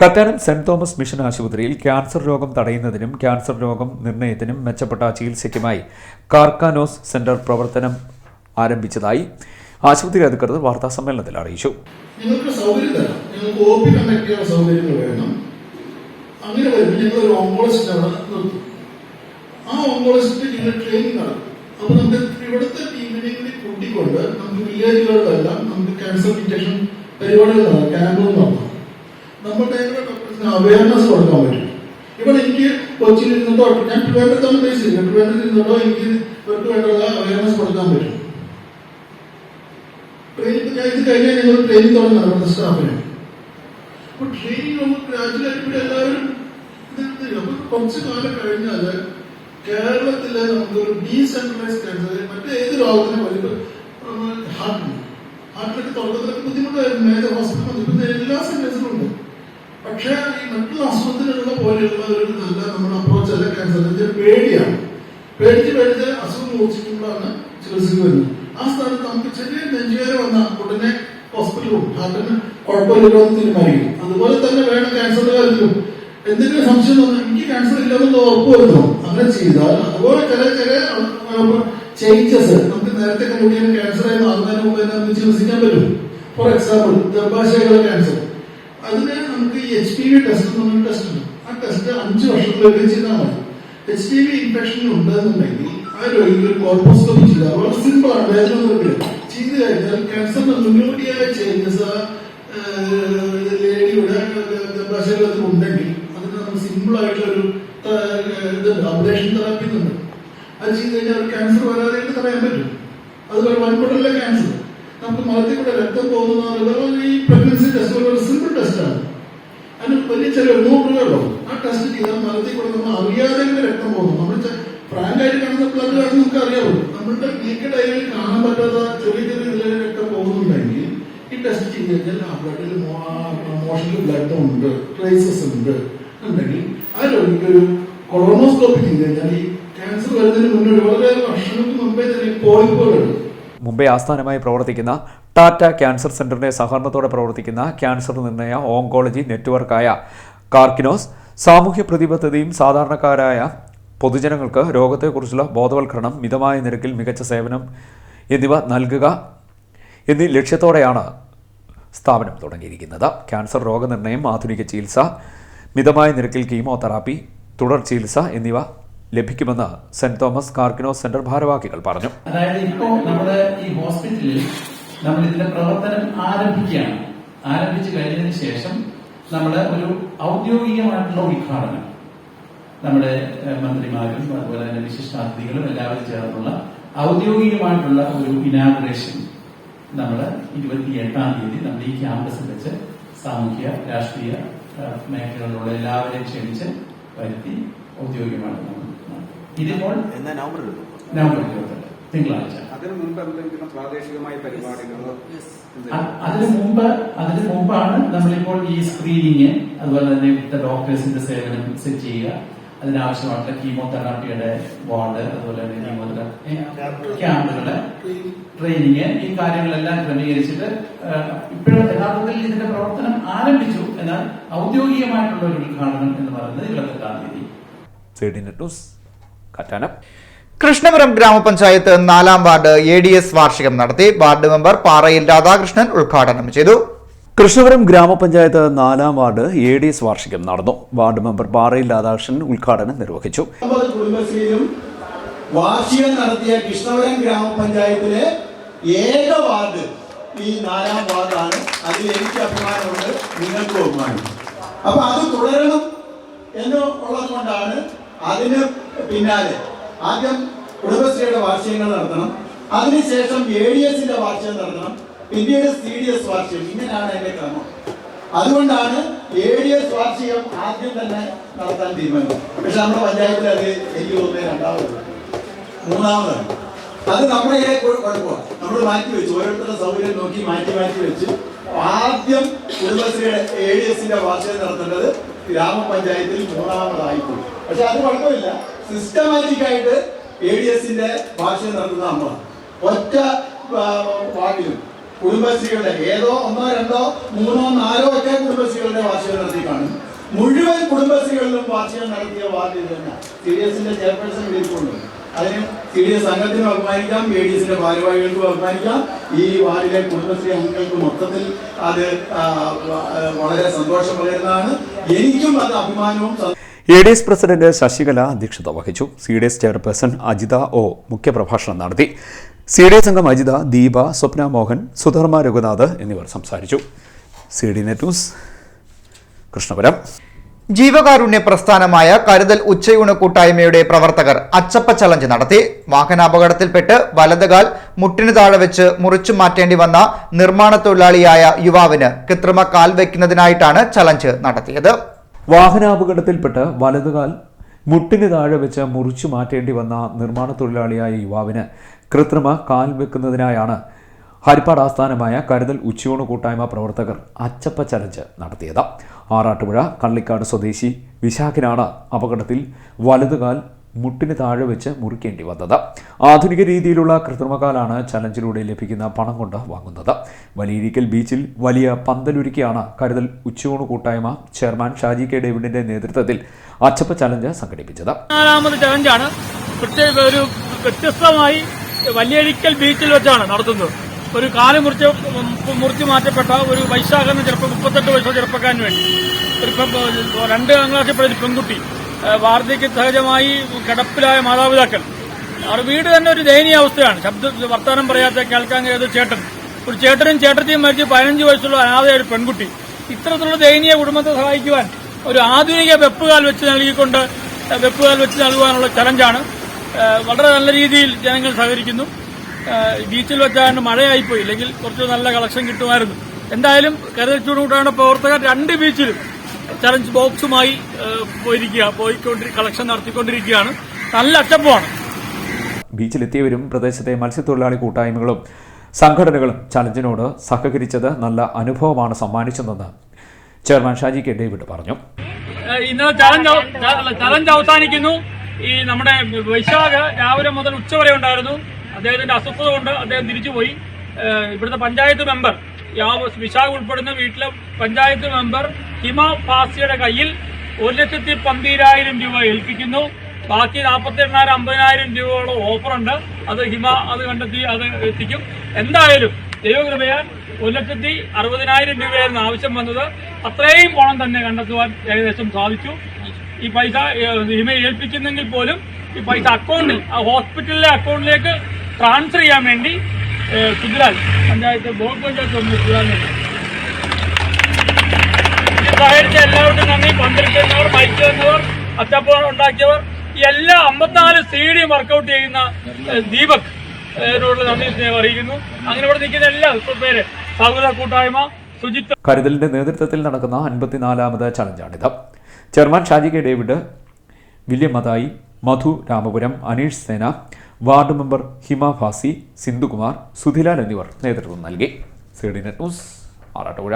കറ്റാനം സെന്റ് തോമസ് മിഷൻ ആശുപത്രിയിൽ ക്യാൻസർ രോഗം തടയുന്നതിനും ക്യാൻസർ രോഗം നിർണയത്തിനും മെച്ചപ്പെട്ട ചികിത്സയ്ക്കുമായി കാർക്കാനോസ് സെന്റർ പ്രവർത്തനം ആരംഭിച്ചതായി ആശുപത്രി അധികൃതർ വാർത്താസമ്മേളനത്തിൽ അറിയിച്ചു. നിങ്ങൾക്ക് സൗകര്യം തരാം, നിങ്ങൾക്ക് OP കണ്ടക്ട് ചെയ്യാനുള്ള സൗകര്യങ്ങൾ വേണം. അങ്ങനെ വരുമ്പോൾ ഞങ്ങൾ ഒരു ഓങ്കോളജിസ്റ്റ് അവിടെ നിർത്തും. ആ ഓങ്കോളജിസ്റ്റ് ഞങ്ങൾ ട്രെയിനിങ് നടക്കും. അപ്പൊ നമുക്ക് ഇവിടുത്തെ ടീമിനെ കൂടി കൂട്ടിക്കൊണ്ട് നമുക്ക് വില്ലേജുകളിലെല്ലാം നമുക്ക് ക്യാൻസർ ഡിറ്റക്ഷൻ പരിപാടികൾ നടത്താം, ക്യാമ്പുകൾ നടത്താം. നമ്മുടെ ഡോക്ടേഴ്സിന് അവയർനെസ് കൊടുക്കാൻ പറ്റും. ഇവിടെ എനിക്ക് കൊച്ചിയിൽ ഇരുന്നിട്ടോ ഞാൻ ട്രിവാൻഡ്രത്താണ് ബേസ് ചെയ്യുന്നത്, ട്രിവാൻഡ്രത്തിൽ ഇരുന്നിട്ടോ എനിക്ക് ഇവർക്ക് വേണ്ടുള്ള അവയർനെസ് കൊടുക്കാൻ പറ്റും. ഇത് കഴിഞ്ഞാൽ ഞങ്ങൾ ട്രെയിനിങ് തുടങ്ങണം നമ്മുടെ സ്റ്റാഫിന്. അപ്പൊ ട്രെയിനിങ് നമുക്ക് ഗ്രാജുവലായിട്ട് ഇവിടെ എല്ലാവരും അപ്പൊ കുറച്ച് കാലം കഴിഞ്ഞാല് കേരളത്തിലെ നമുക്കൊരു ഡീസെൻട്രലൈസ് ക്യാൻസർ മറ്റേത് രോഗത്തിനും വരുമ്പോൾ ഹാർട്ടിലൊക്കെ തുടക്കത്തിലൊക്കെ ബുദ്ധിമുട്ടായിരുന്നു. മേജർ ഹോസ്പിറ്റൽ ഇപ്പം എല്ലാ സെന്റേഴ്സിലും ഉണ്ട്. പക്ഷേ ഈ മറ്റുള്ള അസുഖത്തിനുള്ള പോലെയുള്ള ഒരു നല്ല നമ്മുടെ അപ്രോച്ച് അല്ല ക്യാൻസർ. പേടിയാണ്, പേടിച്ച് അസുഖം മൂർച്ഛിക്കുമ്പോഴാണ് ചികിത്സയ്ക്ക് വരുന്നത്. ആ സ്ഥാനത്ത് നമുക്ക് ചെറിയ നെഞ്ചുവേദന വന്ന ഉടനെ ഹോസ്പിറ്റലും ഹാർട്ടിന് കുഴപ്പമില്ലല്ലോ എന്ന് തീരുമാനിക്കും. അതുപോലെ തന്നെ വേണം ക്യാൻസറിന്റെ കാര്യത്തിലും. എന്തെങ്കിലും സംശയം തോന്നുന്നു എനിക്ക് ക്യാൻസർ ഇല്ലെന്നുള്ള ഉറപ്പ് വരുന്നു, അങ്ങനെ ചെയ്താൽ അതുപോലെ ചില ചേഞ്ചസ് നമുക്ക് നേരത്തെ കണ്ടുപിടിക്കാൻ ക്യാൻസറായി മാറുന്നതിന് മുമ്പ് തന്നെ നമുക്ക് ചികിത്സിക്കാൻ പറ്റും. ഫോർ എക്സാമ്പിൾ ഗർഭാശയമുള്ള ക്യാൻസർ, അതിന് നമുക്ക് ഈ HPV ടെസ്റ്റ് എന്ന് പറഞ്ഞ ടെസ്റ്റ് ഉണ്ട്. ആ ടെസ്റ്റ് 5 വർഷത്തിലേക്ക് ചെയ്താൽ മതി. HPV ഇൻഫെക്ഷൻ ഉണ്ടെന്നുണ്ടെങ്കിൽ ആ രോഗിക്ക് കോർപ്പോസ്കോപ്പി ചെയ്താൽ വളരെ സിമ്പിൾ ആണ്, വേദന ചെയ്ത് കഴിഞ്ഞാൽ ക്യാൻസറിന്റെ മുന്നോടിയായ ചേഞ്ചസ് ആ ലേഡിയുടെ ഗർഭാശയത്തിൽ ഉണ്ടെങ്കിൽ അതിന് നമ്മൾ സിമ്പിൾ ആയിട്ടുള്ളൊരു അബ്ലേഷൻ തെറാപ്പി ഉണ്ട്. അത് ചെയ്ത് കഴിഞ്ഞാൽ ക്യാൻസർ വരാതെ തടയാൻ പറ്റും. അതുപോലെ വൻകുടലിലെ ക്യാൻസർ നമുക്ക് മലത്തിൽ കൂടെ രക്തം പോകുന്ന ഈ പ്രഗ്നൻസി ടെസ്റ്റ് ഒരു സിമ്പിൾ ടെസ്റ്റാണ്. അതിന് വലിയ ചെറിയ 100 രൂപയുള്ളൂ. ആ ടെസ്റ്റ് ചെയ്താൽ മലത്തിൽ കൂടെ നമ്മൾ അറിയാതെ രക്തം പോകുന്നു. നമ്മൾ ഫ്രാങ്ക് ആയിട്ട് കാണുന്ന ബ്ലഡ് കാണുന്ന നമുക്ക് അറിയാവുള്ളൂ. നമ്മളുടെ നീക്കഡ് ഐയിൽ കാണാൻ പറ്റാത്ത ചെറിയ ഇതിലെ രക്തം പോകുന്നുണ്ടെങ്കിൽ ഈ ടെസ്റ്റ് ചെയ്ത് കഴിഞ്ഞാൽ ആ ബ്ലഡിൽ മോഷനിൽ ബ്ലഡ് ഉണ്ട്, ട്രേസസ് ഉണ്ട് ഉണ്ടെങ്കിൽ ആ രോഗിക്ക് ഒരു കൊളോണോസ്കോപ്പി ചെയ്ത് കഴിഞ്ഞാൽ ഈ ക്യാൻസർ വരുന്നതിന് മുന്നേ വളരെ വർഷങ്ങൾക്ക് മുമ്പേ തന്നെ പോളിപ്പുകളുണ്ട്. മുംബൈ ആസ്ഥാനമായി പ്രവർത്തിക്കുന്ന ടാറ്റ ക്യാൻസർ സെന്ററിന്റെ സഹകരണത്തോടെ പ്രവർത്തിക്കുന്ന ക്യാൻസർ നിർണയ ഓങ്കോളജി നെറ്റ്വർക്കായ കാർക്കിനോസ് സാമൂഹ്യ പ്രതിബദ്ധതയും സാധാരണക്കാരായ പൊതുജനങ്ങൾക്ക് രോഗത്തെക്കുറിച്ചുള്ള ബോധവൽക്കരണം, മിതമായ നിരക്കിൽ മികച്ച സേവനം എന്നിവ നൽകുക എന്നീ ലക്ഷ്യത്തോടെയാണ് സ്ഥാപനം തുടങ്ങിയിരിക്കുന്നത്. ക്യാൻസർ രോഗനിർണയം, ആധുനിക ചികിത്സ, മിതമായ നിരക്കിൽ കീമോതെറാപ്പി, തുടർ ചികിത്സ എന്നിവ ലഭിക്കുമെന്ന് സെന്റ് തോമസ് കാർക്കിനോസ് സെന്റർ ഭാരവാഹികൾ പറഞ്ഞു. അതായത് ഇപ്പോൾ നമ്മുടെ ഈ ഹോസ്പിറ്റലിൽ നമ്മൾ ഇതിന്റെ പ്രവർത്തനം ആരംഭിക്കുകയാണ്. ആരംഭിച്ചു കഴിഞ്ഞതിന് ശേഷം നമ്മൾ ഒരു ഔദ്യോഗികമായിട്ടുള്ള ഉദ്ഘാടനം നമ്മുടെ മന്ത്രിമാരും അതുപോലെ തന്നെ വിശിഷ്ടാതിഥികളും എല്ലാവരും ചേർന്നുള്ള ഔദ്യോഗികമായിട്ടുള്ള ഒരു ഇനാഗുറേഷൻ നമ്മൾ 28-ാം തീയതി നമ്മുടെ ഈ ക്യാമ്പസിൽ വെച്ച് സാമൂഹ്യ രാഷ്ട്രീയ മേഖലകളിലുള്ള എല്ലാവരെയും ക്ഷണിച്ച് വരുത്തി ഔദ്യോഗികമായിട്ട് നമ്മൾ ഇതിപ്പോൾ നവംബർ 28 തിങ്കളാഴ്ച. അതിനു മുമ്പ് എന്തെങ്കിലും പ്രാദേശികമായ പരിപാടികളോ? അതിനു മുമ്പാണ് നമ്മളിപ്പോൾ ഈ സ്ക്രീനിങ്, അതുപോലെ തന്നെ ഇവിടുത്തെ ഡോക്ടേഴ്സിന്റെ സേവനം സെറ്റ് ചെയ്യുക, അതിനാവശ്യമായിട്ടുള്ള കീമോതെറാപ്പിയുടെ വാർഡ്, അതുപോലെ തന്നെ ക്യാമ്പുകള്, ട്രെയിനിങ്, ഈ കാര്യങ്ങളെല്ലാം ക്രമീകരിച്ചിട്ട് ഇപ്പോഴും യഥാർത്ഥത്തിൽ ഇതിന്റെ പ്രവർത്തനം ആരംഭിച്ചു. എന്നാൽ ഔദ്യോഗികമായിട്ടുള്ള ഒരു ഉദ്ഘാടനം എന്ന് പറയുന്നത് 28 കാറ്റാനം. കൃഷ്ണപുരം ഗ്രാമപഞ്ചായത്ത് 4-ാം വാർഡ് ADS വാർഷികം നടത്തി. വാർഡ് മെമ്പർ പാറയിൽ രാധാകൃഷ്ണൻ ഉദ്ഘാടനം ചെയ്തു. കൃഷ്ണപുരം ഗ്രാമപഞ്ചായത്ത് 4-ാം വാർഡ് ADS വാർഷികം നടന്നു. വാർഡ് മെമ്പർ പാറയിൽ രാധാകൃഷ്ണൻ ഉദ്ഘാടനം നിർവഹിച്ചു. കുടുംബശ്രീയിലും വാർഷികം നടത്തിയ കൃഷ്ണപുരം ഗ്രാമപഞ്ചായത്തിലെ ഏക വാർഡ് ഈ 4-ാം വാർഡാണ്. അതിൽ എനിക്ക് അഭിമാനമുണ്ട്, നിങ്ങൾക്ക് ബഹുമാനം. അപ്പൊ അത് തുടരണം എന്നുള്ളത് കൊണ്ടാണ് അതിന് പിന്നാലെ ആദ്യം കുടുംബശ്രീയുടെ വാർഷികങ്ങൾ നടത്തണം, അതിനുശേഷം ADSന്റെ വാർഷികം നടത്തണം, പിന്നീട് CDS വാർഷികം. ഇങ്ങനെയാണ് എന്റെ ക്രമം. അതുകൊണ്ടാണ് ADS വാർഷികം ആദ്യം തന്നെ നടത്താൻ തീരുമാനം. പക്ഷെ നമ്മുടെ പഞ്ചായത്തിൽ അത് എനിക്ക് തോന്നുന്നത് 2ാമത് 3ാമതാണ്. അത് നമ്മുടെ കുഴപ്പമാണ്. നമ്മൾ മാറ്റി വെച്ചു, ഓരോരുത്തരുടെ സൗകര്യം നോക്കി മാറ്റി വെച്ച് ആദ്യം കുടുംബശ്രീയുടെ ADSന്റെ വാർഷികം നടത്തേണ്ടത് ഗ്രാമപഞ്ചായത്തിൽ 3ാമതായിപ്പോയി. പക്ഷെ അത് കുഴപ്പമില്ല. സിസ്റ്റമാറ്റിക് ആയിട്ട് ADSന്റെ വാർഷികം നടത്തുന്ന നമ്മൾ ഒറ്റ വാർഡിലും കുടുംബശ്രീകളുടെ ഏതോ 1, 2, 3, 4 ഒക്കെ കുടുംബശ്രീകളുടെ വാർഷികം നടത്തി കാണും. മുഴുവൻ കുടുംബശ്രീകളിലും വാർഷികം നടത്തിയ വാർഡ് ഇത് തന്നെ. CDSന്റെ ചെയർപേഴ്സൺ വിളിച്ചുകൊണ്ട് അതിന് CDS അംഗത്തിന് ബഹുമാനിക്കാം, ADSന്റെ ഭാരവാഹികൾക്ക് ബഹുമാനിക്കാം. ഈ വാർഡിലെ കുടുംബശ്രീ അംഗങ്ങൾക്ക് മൊത്തത്തിൽ അത് വളരെ സന്തോഷം പകരുന്നതാണ്. എനിക്കും അത് അഭിമാനവും. ADS പ്രസിഡന്റ് ശശികല അധ്യക്ഷത വഹിച്ചു. CDS ചെയർപേഴ്സൺ അജിത O മുഖ്യപ്രഭാഷണം നടത്തി. CDS അംഗം അജിത, ദീപ, സ്വപ്ന മോഹൻ, സുധർമ്മ രഘുനാഥ് എന്നിവർ സംസാരിച്ചു. CDNet news Krishnapuram. ജീവകാരുണ്യ പ്രസ്ഥാനമായ കരുതൽ ഉച്ചയൂണ് കൂട്ടായ്മയുടെ പ്രവർത്തകർ അച്ചപ്പ ചലഞ്ച് നടത്തി. വാഹനാപകടത്തിൽപ്പെട്ട് വലതുകാൽ മുട്ടിന് താഴെ വെച്ച് മുറിച്ചു മാറ്റേണ്ടി വന്ന നിർമ്മാണ തൊഴിലാളിയായ യുവാവിന് കൃത്രിമ കാൽ വയ്ക്കുന്നതിനായിട്ടാണ് ചലഞ്ച് നടത്തിയത്. വാഹനാപകടത്തിൽപ്പെട്ട് വലതുകാൽ മുട്ടിന് താഴെ വെച്ച് മുറിച്ചു മാറ്റേണ്ടി വന്ന നിർമ്മാണ തൊഴിലാളിയായ യുവാവിന് കൃത്രിമ കാൽ വെക്കുന്നതിനായാണ് ഹരിപ്പാട് ആസ്ഥാനമായ കരുതൽ ഉച്ചയൂണ് കൂട്ടായ്മ പ്രവർത്തകർ അച്ചപ്പ ചലഞ്ച് നടത്തിയത്. ആറാട്ടുപുഴ കള്ളിക്കാട് സ്വദേശി വിശാഖിനാണ് അപകടത്തിൽ വലതുകാൽ മുട്ടിന് താഴെ വെച്ച് മുറിക്കേണ്ടി വന്നത്. ആധുനിക രീതിയിലുള്ള കൃത്രിമകാലാണ് ചലഞ്ചിലൂടെ ലഭിക്കുന്ന പണം കൊണ്ട് വാങ്ങുന്നത്. വലിയിരിക്കൽ ബീച്ചിൽ വലിയ പന്തലൊരുക്കിയാണ് കരുതൽ ഉച്ചയൂണ് കൂട്ടായ്മ ചെയർമാൻ ഷാജി കെ ഡേവിഡിന്റെ നേതൃത്വത്തിൽ അച്ചപ്പ ചലഞ്ച് സംഘടിപ്പിച്ചത്. 4ാമത് ചലഞ്ചാണ്. ഒരു വ്യത്യസ്തമായി വലിയഴിക്കൽ ബീച്ചിൽ വെച്ചാണ് നടത്തുന്നത്. ഒരു കാല് മുറിച്ച് മാറ്റപ്പെട്ട ഒരു വൈശാഖ എന്ന 38 വയസ്സുള്ള ചെറുപ്പക്കാരന് വേണ്ടി ഒരു 2ാം ക്ലാസ്സിൽ പഠിച്ച പെൺകുട്ടി, വാർദ്ധക്യ സഹജമായി കിടപ്പിലായ മാതാപിതാക്കൾ, അവരുടെ വീട് തന്നെ ഒരു ദയനീയാവസ്ഥയാണ്. വർത്തമാനം പറയാത്ത കേൾക്കാൻ കഴിയാത്ത ഒരു ചേട്ടനും ചേട്ടത്തിയും മരിച്ച് 15 വയസ്സുള്ള അനാഥയായ ഒരു പെൺകുട്ടി. ഇത്തരത്തിലുള്ള ദയനീയ കുടുംബത്തെ സഹായിക്കുവാൻ ഒരു ആധുനിക വെപ്പുകാൽ വെച്ച് നൽകുവാനുള്ള ചലഞ്ചാണ്. വളരെ നല്ല രീതിയിൽ ജനങ്ങൾ സഹകരിക്കുന്നു. ബീച്ചിൽ വെച്ചാണ് മഴയായിപ്പോയി, ഇല്ലെങ്കിൽ കുറച്ച് നല്ല കളക്ഷൻ കിട്ടുമായിരുന്നു. എന്തായാലും കരുതൽ ചൂടുകൂട്ടാണ് പ്രവർത്തകർ 2 ബീച്ചിലും ചലഞ്ച് ബോക്സുമായി കളക്ഷൻ നടത്തിക്കൊണ്ടിരിക്കുകയാണ്. നല്ല അച്ചപ്പമാണ്. ബീച്ചിലെത്തിയവരും പ്രദേശത്തെ മത്സ്യത്തൊഴിലാളി കൂട്ടായ്മകളും സംഘടനകളും ചലഞ്ചിനോട് സഹകരിച്ചത് നല്ല അനുഭവമാണ് സമ്മാനിച്ചതെന്ന് ചെയർമാൻ ഷാജി കെ ഡേവിഡ് പറഞ്ഞു. ഇന്നലെ ചലഞ്ച് അവസാനിക്കുന്നു. ഈ നമ്മുടെ വൈശാഖ് രാവിലെ മുതൽ ഉച്ചവരെ ഉണ്ടായിരുന്നു. അദ്ദേഹത്തിന്റെ അസ്വസ്ഥത കൊണ്ട് അദ്ദേഹം തിരിച്ചുപോയി. ഇവിടുത്തെ പഞ്ചായത്ത് മെമ്പർ വിശാഖ് ഉൾപ്പെടുന്ന വീട്ടിലെ പഞ്ചായത്ത് മെമ്പർ ഹിമ ഫാസിയുടെ കയ്യിൽ 1,12,000 രൂപ ഏൽപ്പിക്കുന്നു. ബാക്കി 48,000-50,000 രൂപയോളം ഓഫറുണ്ട്. അത് ഹിമ കണ്ടെത്തി അത് എത്തിക്കും. എന്തായാലും ദൈവകൃപയാൽ 1,60,000 രൂപയായിരുന്നു ആവശ്യം വന്നത്. അത്രയും പണം തന്നെ കണ്ടെത്തുവാൻ ഏകദേശം സാധിച്ചു. ഈ പൈസ ഹിമ ഏൽപ്പിക്കുന്നെങ്കിൽ പോലും ഈ പൈസ അക്കൗണ്ടിൽ, ഹോസ്പിറ്റലിലെ അക്കൗണ്ടിലേക്ക് ട്രാൻസ്ഫർ ചെയ്യാൻ വേണ്ടി കുതിരാൽ പഞ്ചായത്ത് ബ്ലോക്ക് പഞ്ചായത്ത് സഹകരിച്ച എല്ലാവർക്കും നന്ദി. പങ്കെടുക്കുന്നവർ, മൈക്ക് തന്നവർ, അച്ചപ്പ ഉണ്ടാക്കിയവർ, ഈ എല്ലാ 54 CD വർക്കൗട്ട് ചെയ്യുന്ന ദീപക് നന്ദി സ്നേഹം അറിയിക്കുന്നു. അങ്ങനെ ഇവിടെ നിൽക്കുന്ന എല്ലാ പേര് സൗഹൃദ കൂട്ടായ്മ, സുജിത്ത്. കരുതലിന്റെ നേതൃത്വത്തിൽ നടക്കുന്ന 54ാമത് ചലഞ്ചാണിത്. Chairman Shaji K David, William Mathai, Madhu Ramapuram, Aneesh Sena, ward member Hima Bhasi, Sindhukumar, Sudhilal എന്നിവർ നേതൃത്വം നൽകി. CD net news, Arattupuzha.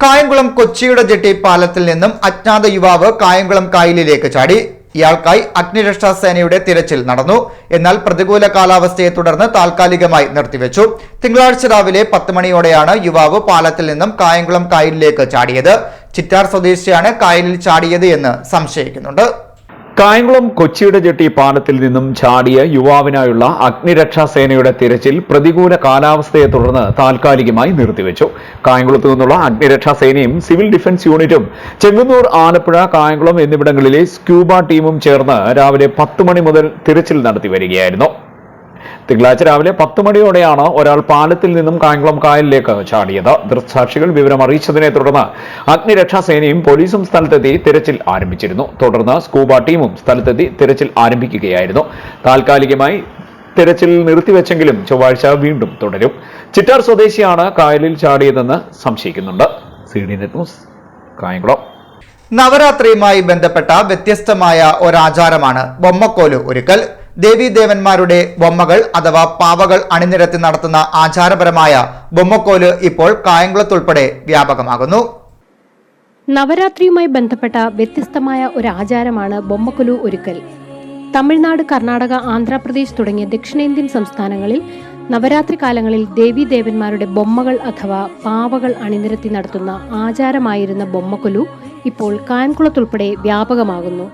Kayamkulam കൊച്ചിയുടെ ജെട്ടി പാലത്തിൽ നിന്നും അജ്ഞാത യുവാവ് കായംകുളം കായലിലേക്ക് ചാടി. ഇയാൾക്കായി അഗ്നിരക്ഷാ സേനയുടെ തിരച്ചിൽ നടന്നു. എന്നാൽ പ്രതികൂല കാലാവസ്ഥയെ തുടർന്ന് താൽക്കാലികമായി നിർത്തിവെച്ചു. തിങ്കളാഴ്ച രാവിലെ 10 മണിയോടെയാണ് യുവാവ് പാലത്തിൽ നിന്നും കായംകുളം കായലിലേക്ക് ചാടിയത്. ചിറ്റാർ സ്വദേശിയാണ് കായലിൽ ചാടിയത് എന്ന് സംശയിക്കുന്നുണ്ട്. കായംകുളം കൊച്ചിയുടെ ജെട്ടി പാലത്തിൽ നിന്നും ചാടിയ യുവാവിനായുള്ള അഗ്നിരക്ഷാ സേനയുടെ തിരച്ചിൽ പ്രതികൂല കാലാവസ്ഥയെ തുടർന്ന് താൽക്കാലികമായി നിർത്തിവെച്ചു. കായംകുളത്തു നിന്നുള്ള അഗ്നിരക്ഷാ സേനയും സിവിൽ ഡിഫൻസ് യൂണിറ്റും ചെങ്ങന്നൂർ, ആലപ്പുഴ, കായംകുളം എന്നിവിടങ്ങളിലെ സ്ക്യൂബ ടീമും ചേർന്ന് രാവിലെ 10 മണി മുതൽ തിരച്ചിൽ നടത്തി വരികയായിരുന്നു. തിങ്കളാഴ്ച രാവിലെ 10 മണിയോടെയാണ് ഒരാൾ പാലത്തിൽ നിന്നും കായംകുളം കായലിലേക്ക് ചാടിയത്. ദൃക്സാക്ഷികൾ വിവരം അറിയിച്ചതിനെ തുടർന്ന് അഗ്നിരക്ഷാ സേനയും പോലീസും സ്ഥലത്തെത്തി തിരച്ചിൽ ആരംഭിച്ചിരുന്നു. തുടർന്ന് സ്കൂബ ടീമും സ്ഥലത്തെത്തി തിരച്ചിൽ ആരംഭിക്കുകയായിരുന്നു. താൽക്കാലികമായി തിരച്ചിൽ നിർത്തിവെച്ചെങ്കിലും ചൊവ്വാഴ്ച വീണ്ടും തുടരും. ചിറ്റാർ സ്വദേശിയാണ് കായലിൽ ചാടിയതെന്ന് സംശയിക്കുന്നുണ്ട്. CD net news, Kayamkulam. നവരാത്രിയുമായി ബന്ധപ്പെട്ട വ്യത്യസ്തമായ ഒരാചാരമാണ് ബൊമ്മക്കോല് ഒരുക്കൽ. ദേവീദേവന്മാരുടെ ബൊമ്മകൾ അഥവാ പാവകൾ അണിനിരത്തി നടത്തുന്ന ആചാരപരമായ ബൊമ്മക്കോല് ഇപ്പോൾ കായംകുളത്തുൾപ്പെടെ വ്യാപകമാകുന്നു. നവരാത്രിയുമായി ബന്ധപ്പെട്ട വ്യത്യസ്തമായ ഒരു ആചാരമാണ് ബൊമ്മക്കൊലു ഒരുക്കൽ. തമിഴ്നാട്, കർണാടക, ആന്ധ്രാപ്രദേശ് തുടങ്ങിയ ദക്ഷിണേന്ത്യൻ സംസ്ഥാനങ്ങളിൽ നവരാത്രി കാലങ്ങളിൽ ദേവീദേവന്മാരുടെ ബൊമ്മകൾ അഥവാ പാവകൾ അണിനിരത്തി നടത്തുന്ന ആചാരമായിരുന്ന ബൊമ്മക്കൊലു ഇപ്പോൾ കായംകുളത്തുൾപ്പെടെ വ്യാപകമാകുന്നു.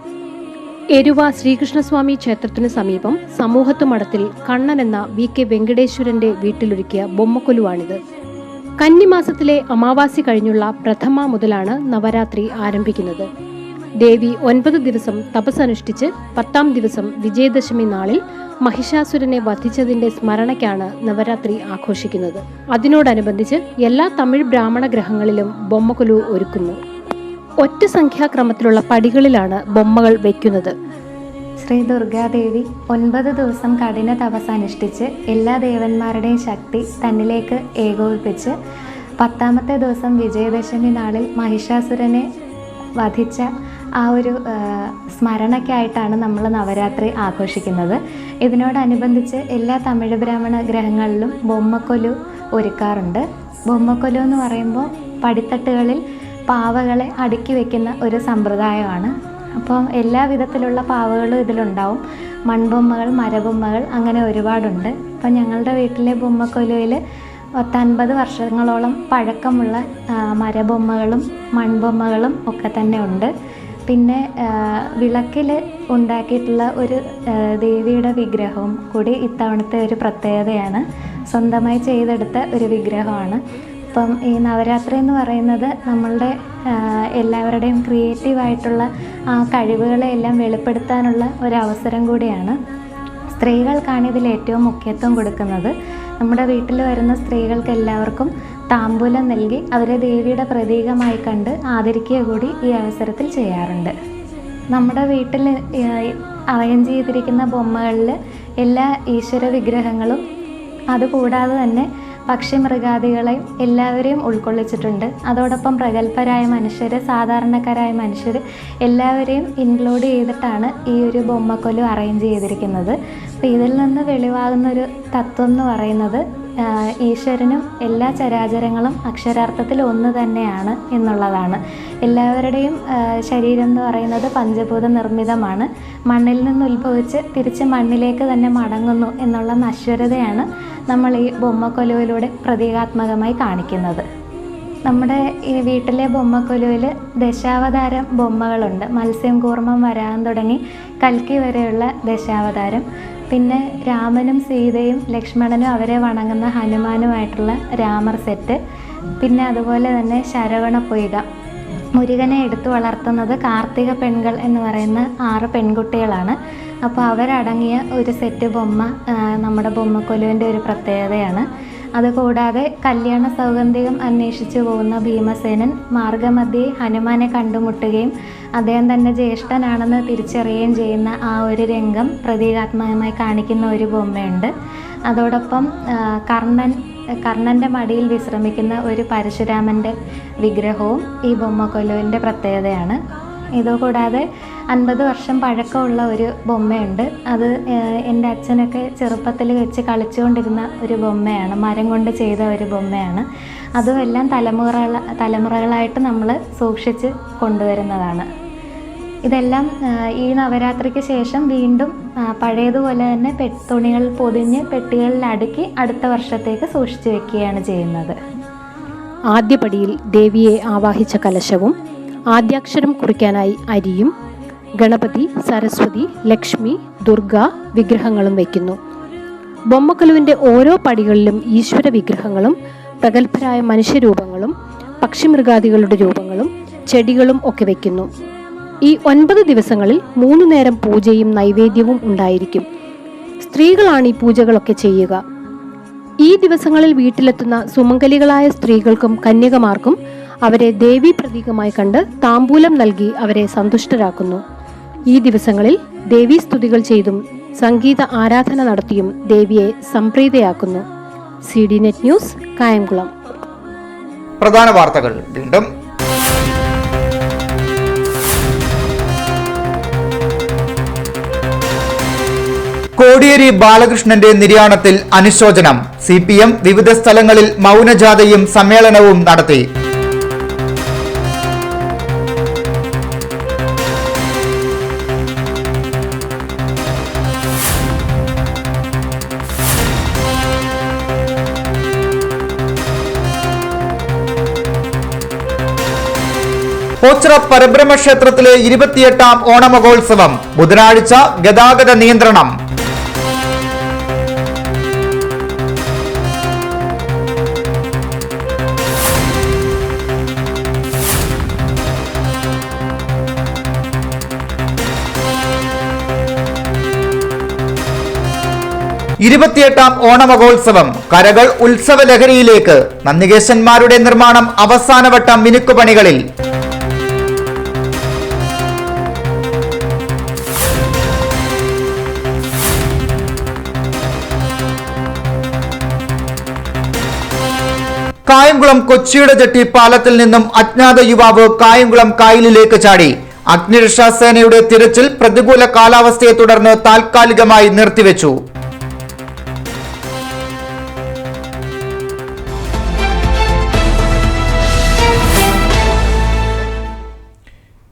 എരുവ ശ്രീകൃഷ്ണസ്വാമി ക്ഷേത്രത്തിനു സമീപം സമൂഹത്തു മഠത്തിൽ കണ്ണൻ എന്ന VK വെങ്കടേശ്വരന്റെ വീട്ടിലൊരുക്കിയ ബൊമ്മക്കൊലുവാണിത്. കന്നിമാസത്തിലെ അമാവാസി കഴിഞ്ഞുള്ള പ്രഥമ മുതലാണ് നവരാത്രി ആരംഭിക്കുന്നത്. ദേവി 9 ദിവസം തപസ്സനുഷ്ഠിച്ച് 10ാം ദിവസം വിജയദശമി നാളിൽ മഹിഷാസുരനെ വധിച്ചതിന്റെ സ്മരണയ്ക്കാണ് നവരാത്രി ആഘോഷിക്കുന്നത്. അതിനോടനുബന്ധിച്ച് എല്ലാ തമിഴ് ബ്രാഹ്മണ ഗ്രഹങ്ങളിലും ബൊമ്മക്കൊലു ഒരുക്കുന്നു. ഒറ്റ സംഖ്യാക്രമത്തിലുള്ള പടികളിലാണ് ബൊമ്മകൾ വയ്ക്കുന്നത്. ശ്രീ ദുർഗാദേവി 9 ദിവസം കഠിന തപസ് അനുഷ്ഠിച്ച് എല്ലാ ദേവന്മാരുടെയും ശക്തി തന്നിലേക്ക് ഏകോപിപ്പിച്ച് 10ാമത്തെ ദിവസം വിജയദശമി നാളിൽ മഹിഷാസുരനെ വധിച്ച ആ ഒരു സ്മരണയ്ക്കായിട്ടാണ് നമ്മൾ നവരാത്രി ആഘോഷിക്കുന്നത്. ഇതിനോടനുബന്ധിച്ച് എല്ലാ തമിഴ് ബ്രാഹ്മണ ഗ്രഹങ്ങളിലും ബൊമ്മക്കൊലു ഒരുക്കാറുണ്ട്. ബൊമ്മക്കൊലു എന്ന് പറയുമ്പോൾ പടിത്തട്ടുകളിൽ പാവകളെ അടുക്കി വെക്കുന്ന ഒരു സമ്പ്രദായമാണ്. അപ്പോൾ എല്ലാ വിധത്തിലുള്ള പാവകളും ഇതിലുണ്ടാവും. മൺബൊമ്മകൾ, മരബൊമ്മകൾ, അങ്ങനെ ഒരുപാടുണ്ട്. അപ്പം ഞങ്ങളുടെ വീട്ടിലെ ബൊമ്മക്കൊലുവിൽ 50 വർഷങ്ങളോളം പഴക്കമുള്ള മരബൊമ്മകളും മൺബൊമ്മകളും ഒക്കെ തന്നെ ഉണ്ട്. പിന്നെ വിളക്കിൽ ഉണ്ടാക്കിയിട്ടുള്ള ഒരു ദേവിയുടെ വിഗ്രഹവും കൂടി ഇത്തവണത്തെ ഒരു പ്രത്യേകതയാണ്. സ്വന്തമായി ചെയ്തെടുത്ത ഒരു വിഗ്രഹമാണ്. അപ്പം ഈ നവരാത്രി എന്ന് പറയുന്നത് നമ്മളുടെ എല്ലാവരുടെയും ക്രിയേറ്റീവായിട്ടുള്ള ആ കഴിവുകളെ എല്ലാം വെളിപ്പെടുത്താനുള്ള ഒരവസരം കൂടിയാണ്. സ്ത്രീകൾക്കാണ് ഇതിൽ ഏറ്റവും മുഖ്യത്വം കൊടുക്കുന്നത്. നമ്മുടെ വീട്ടിൽ വരുന്ന സ്ത്രീകൾക്ക് എല്ലാവർക്കും താമ്പൂലം നൽകി അവരെ ദേവിയുടെ പ്രതീകമായി കണ്ട് ആദരിക്കുക കൂടി ഈ അവസരത്തിൽ ചെയ്യാറുണ്ട്. നമ്മുടെ വീട്ടിൽ അറേഞ്ച് ചെയ്തിരിക്കുന്ന ബൊമ്മകളിൽ എല്ലാ ഈശ്വര വിഗ്രഹങ്ങളും അതുകൂടാതെ തന്നെ പക്ഷിമൃഗാദികളെയും എല്ലാവരെയും ഉൾക്കൊള്ളിച്ചിട്ടുണ്ട്. അതോടൊപ്പം പ്രഗത്ഭരായ മനുഷ്യർ, സാധാരണക്കാരായ മനുഷ്യർ എല്ലാവരെയും ഇൻക്ലൂഡ് ചെയ്തിട്ടാണ് ഈ ഒരു ബൊമ്മക്കൊലു അറേഞ്ച് ചെയ്തിരിക്കുന്നത്. അപ്പോൾ ഇതിൽ നിന്ന് വെളിവാകുന്നൊരു തത്വം എന്ന് പറയുന്നത് ഈശ്വരനും എല്ലാ ചരാചരങ്ങളും അക്ഷരാർത്ഥത്തിൽ ഒന്ന് തന്നെയാണ് എന്നുള്ളതാണ്. എല്ലാവരുടെയും ശരീരം എന്ന് പറയുന്നത് പഞ്ചഭൂത നിർമ്മിതമാണ്. മണ്ണിൽ നിന്ന് ഉത്ഭവിച്ച് തിരിച്ച് മണ്ണിലേക്ക് തന്നെ മടങ്ങുന്നു എന്നുള്ള നശ്വരതയാണ് നമ്മൾ ഈ ബൊമ്മക്കൊലുവിലൂടെ പ്രതീകാത്മകമായി കാണിക്കുന്നത്. നമ്മുടെ ഈ വീട്ടിലെ ബൊമ്മക്കൊലുവിൽ ദശാവതാരം ബൊമ്മകളുണ്ട്. മത്സ്യം, കൂർമ്മം, വരാഹം തുടങ്ങി കൽക്കി വരെയുള്ള ദശാവതാരം. പിന്നെ രാമനും സീതയും ലക്ഷ്മണനും അവരെ വണങ്ങുന്ന ഹനുമാനുമായിട്ടുള്ള രാമർ സെറ്റ്. പിന്നെ അതുപോലെ തന്നെ ശരവണ പൊയ്ക. മുരുകനെ എടുത്തു വളർത്തുന്നത് കാർത്തിക പെൺകൾ എന്ന് പറയുന്ന 6 പെൺകുട്ടികളാണ്. അപ്പോൾ അവരടങ്ങിയ ഒരു സെറ്റ് ബൊമ്മ നമ്മുടെ ബൊമ്മക്കൊലുവിൻ്റെ ഒരു പ്രത്യേകതയാണ്. അതുകൂടാതെ കല്യാണ സൗഗന്ധികം അന്വേഷിച്ചു പോകുന്ന ഭീമസേനൻ മാർഗമധ്യേ ഹനുമാനെ കണ്ടുമുട്ടുകയും അദ്ദേഹം തന്നെ ജ്യേഷ്ഠനാണെന്ന് തിരിച്ചറിയുകയും ചെയ്യുന്ന ആ ഒരു രംഗം പ്രതീകാത്മകമായി കാണിക്കുന്ന ഒരു ബൊമ്മയുണ്ട്. അതോടൊപ്പം കർണൻ്റെ മടിയിൽ വിശ്രമിക്കുന്ന ഒരു പരശുരാമൻ്റെ വിഗ്രഹവും ഈ ബൊമ്മക്കൊലുവിൻ്റെ പ്രത്യേകതയാണ്. ഇതുകൂടാതെ 50 വർഷം പഴക്കമുള്ള ഒരു ബൊമ്മയുണ്ട്. അത് എൻ്റെ അച്ഛനൊക്കെ ചെറുപ്പത്തിൽ വെച്ച് കളിച്ചുകൊണ്ടിരുന്ന ഒരു ബൊമ്മയാണ്, മരം കൊണ്ട് ചെയ്ത ഒരു ബൊമ്മയാണ്. അതും എല്ലാം തലമുറകളായിട്ട് നമ്മൾ സൂക്ഷിച്ച് കൊണ്ടുവരുന്നതാണ്. ഇതെല്ലാം ഈ നവരാത്രിക്ക് ശേഷം വീണ്ടും പഴയതുപോലെ തന്നെ തുണികൾ പൊതിഞ്ഞ് പെട്ടികളിൽ അടുക്കി അടുത്ത വർഷത്തേക്ക് സൂക്ഷിച്ചു വെക്കുകയാണ് ചെയ്യുന്നത്. ആദ്യപടിയിൽ ദേവിയെ ആവാഹിച്ച കലശവും ആദ്യാക്ഷരം കുറിക്കാനായി അരിയും ഗണപതി, സരസ്വതി, ലക്ഷ്മി, ദുർഗ വിഗ്രഹങ്ങളും വയ്ക്കുന്നു. ബൊമ്മക്കൊലുവിൻ്റെ ഓരോ പടികളിലും ഈശ്വര വിഗ്രഹങ്ങളും പ്രഗത്ഭരായ മനുഷ്യരൂപങ്ങളും പക്ഷിമൃഗാദികളുടെ രൂപങ്ങളും ചെടികളും ഒക്കെ വയ്ക്കുന്നു. ഈ 9 ദിവസങ്ങളിൽ 3 നേരം പൂജയും നൈവേദ്യവും ഉണ്ടായിരിക്കും. സ്ത്രീകളാണ് ഈ പൂജകളൊക്കെ ചെയ്യുക. ഈ ദിവസങ്ങളിൽ വീട്ടിലെത്തുന്ന സുമംഗലികളായ സ്ത്രീകൾക്കും കന്യകമാർക്കും അവരെ ദേവീ പ്രതീകമായി കണ്ട് താമ്പൂലം നൽകി അവരെ സന്തുഷ്ടരാക്കുന്നു. ഈ ദിവസങ്ങളിൽ ദേവീ സ്തുതികൾ ചെയ്തും സംഗീത ആരാധന നടത്തിയും ദേവിയെ സംപ്രീതയാക്കുന്നു. CD net news, Kayamkulam. പ്രധാന വാർത്തകൾ വീണ്ടും. കോടിയേരി ബാലകൃഷ്ണന്റെ നിര്യാണത്തിൽ അനുശോചനം. CPM വിവിധ സ്ഥലങ്ങളിൽ മൗനജാഥയും സമ്മേളനവും നടത്തി. ഓച്ചിറ പരബ്രഹ്മ ക്ഷേത്രത്തിലെ 28ാം ഓണമഹോത്സവം. ബുധനാഴ്ച ഗതാഗത നിയന്ത്രണം. ഇരുപത്തിയെട്ടാം ഓണമഹോത്സവം. കരകൾ ഉത്സവ ലഹരിയിലേക്ക്. നന്ദികേശന്മാരുടെ നിർമ്മാണം അവസാനവട്ട മിനുക്കുപണികളിൽ. കായംകുളം കൊച്ചിയുടെ ജെട്ടി പാലത്തിൽ നിന്നും അജ്ഞാത യുവാവ് കായംകുളം കായലിലേക്ക് ചാടി. അഗ്നിരക്ഷാസേനയുടെ തിരച്ചിൽ പ്രതികൂല കാലാവസ്ഥയെ തുടർന്ന് താൽക്കാലികമായി നിർത്തിവെച്ചു.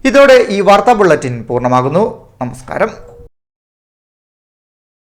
ഇതോടെ ഈ വാർത്താ ബുള്ളറ്റിൻ പൂർണ്ണമാകുന്നു. നമസ്കാരം.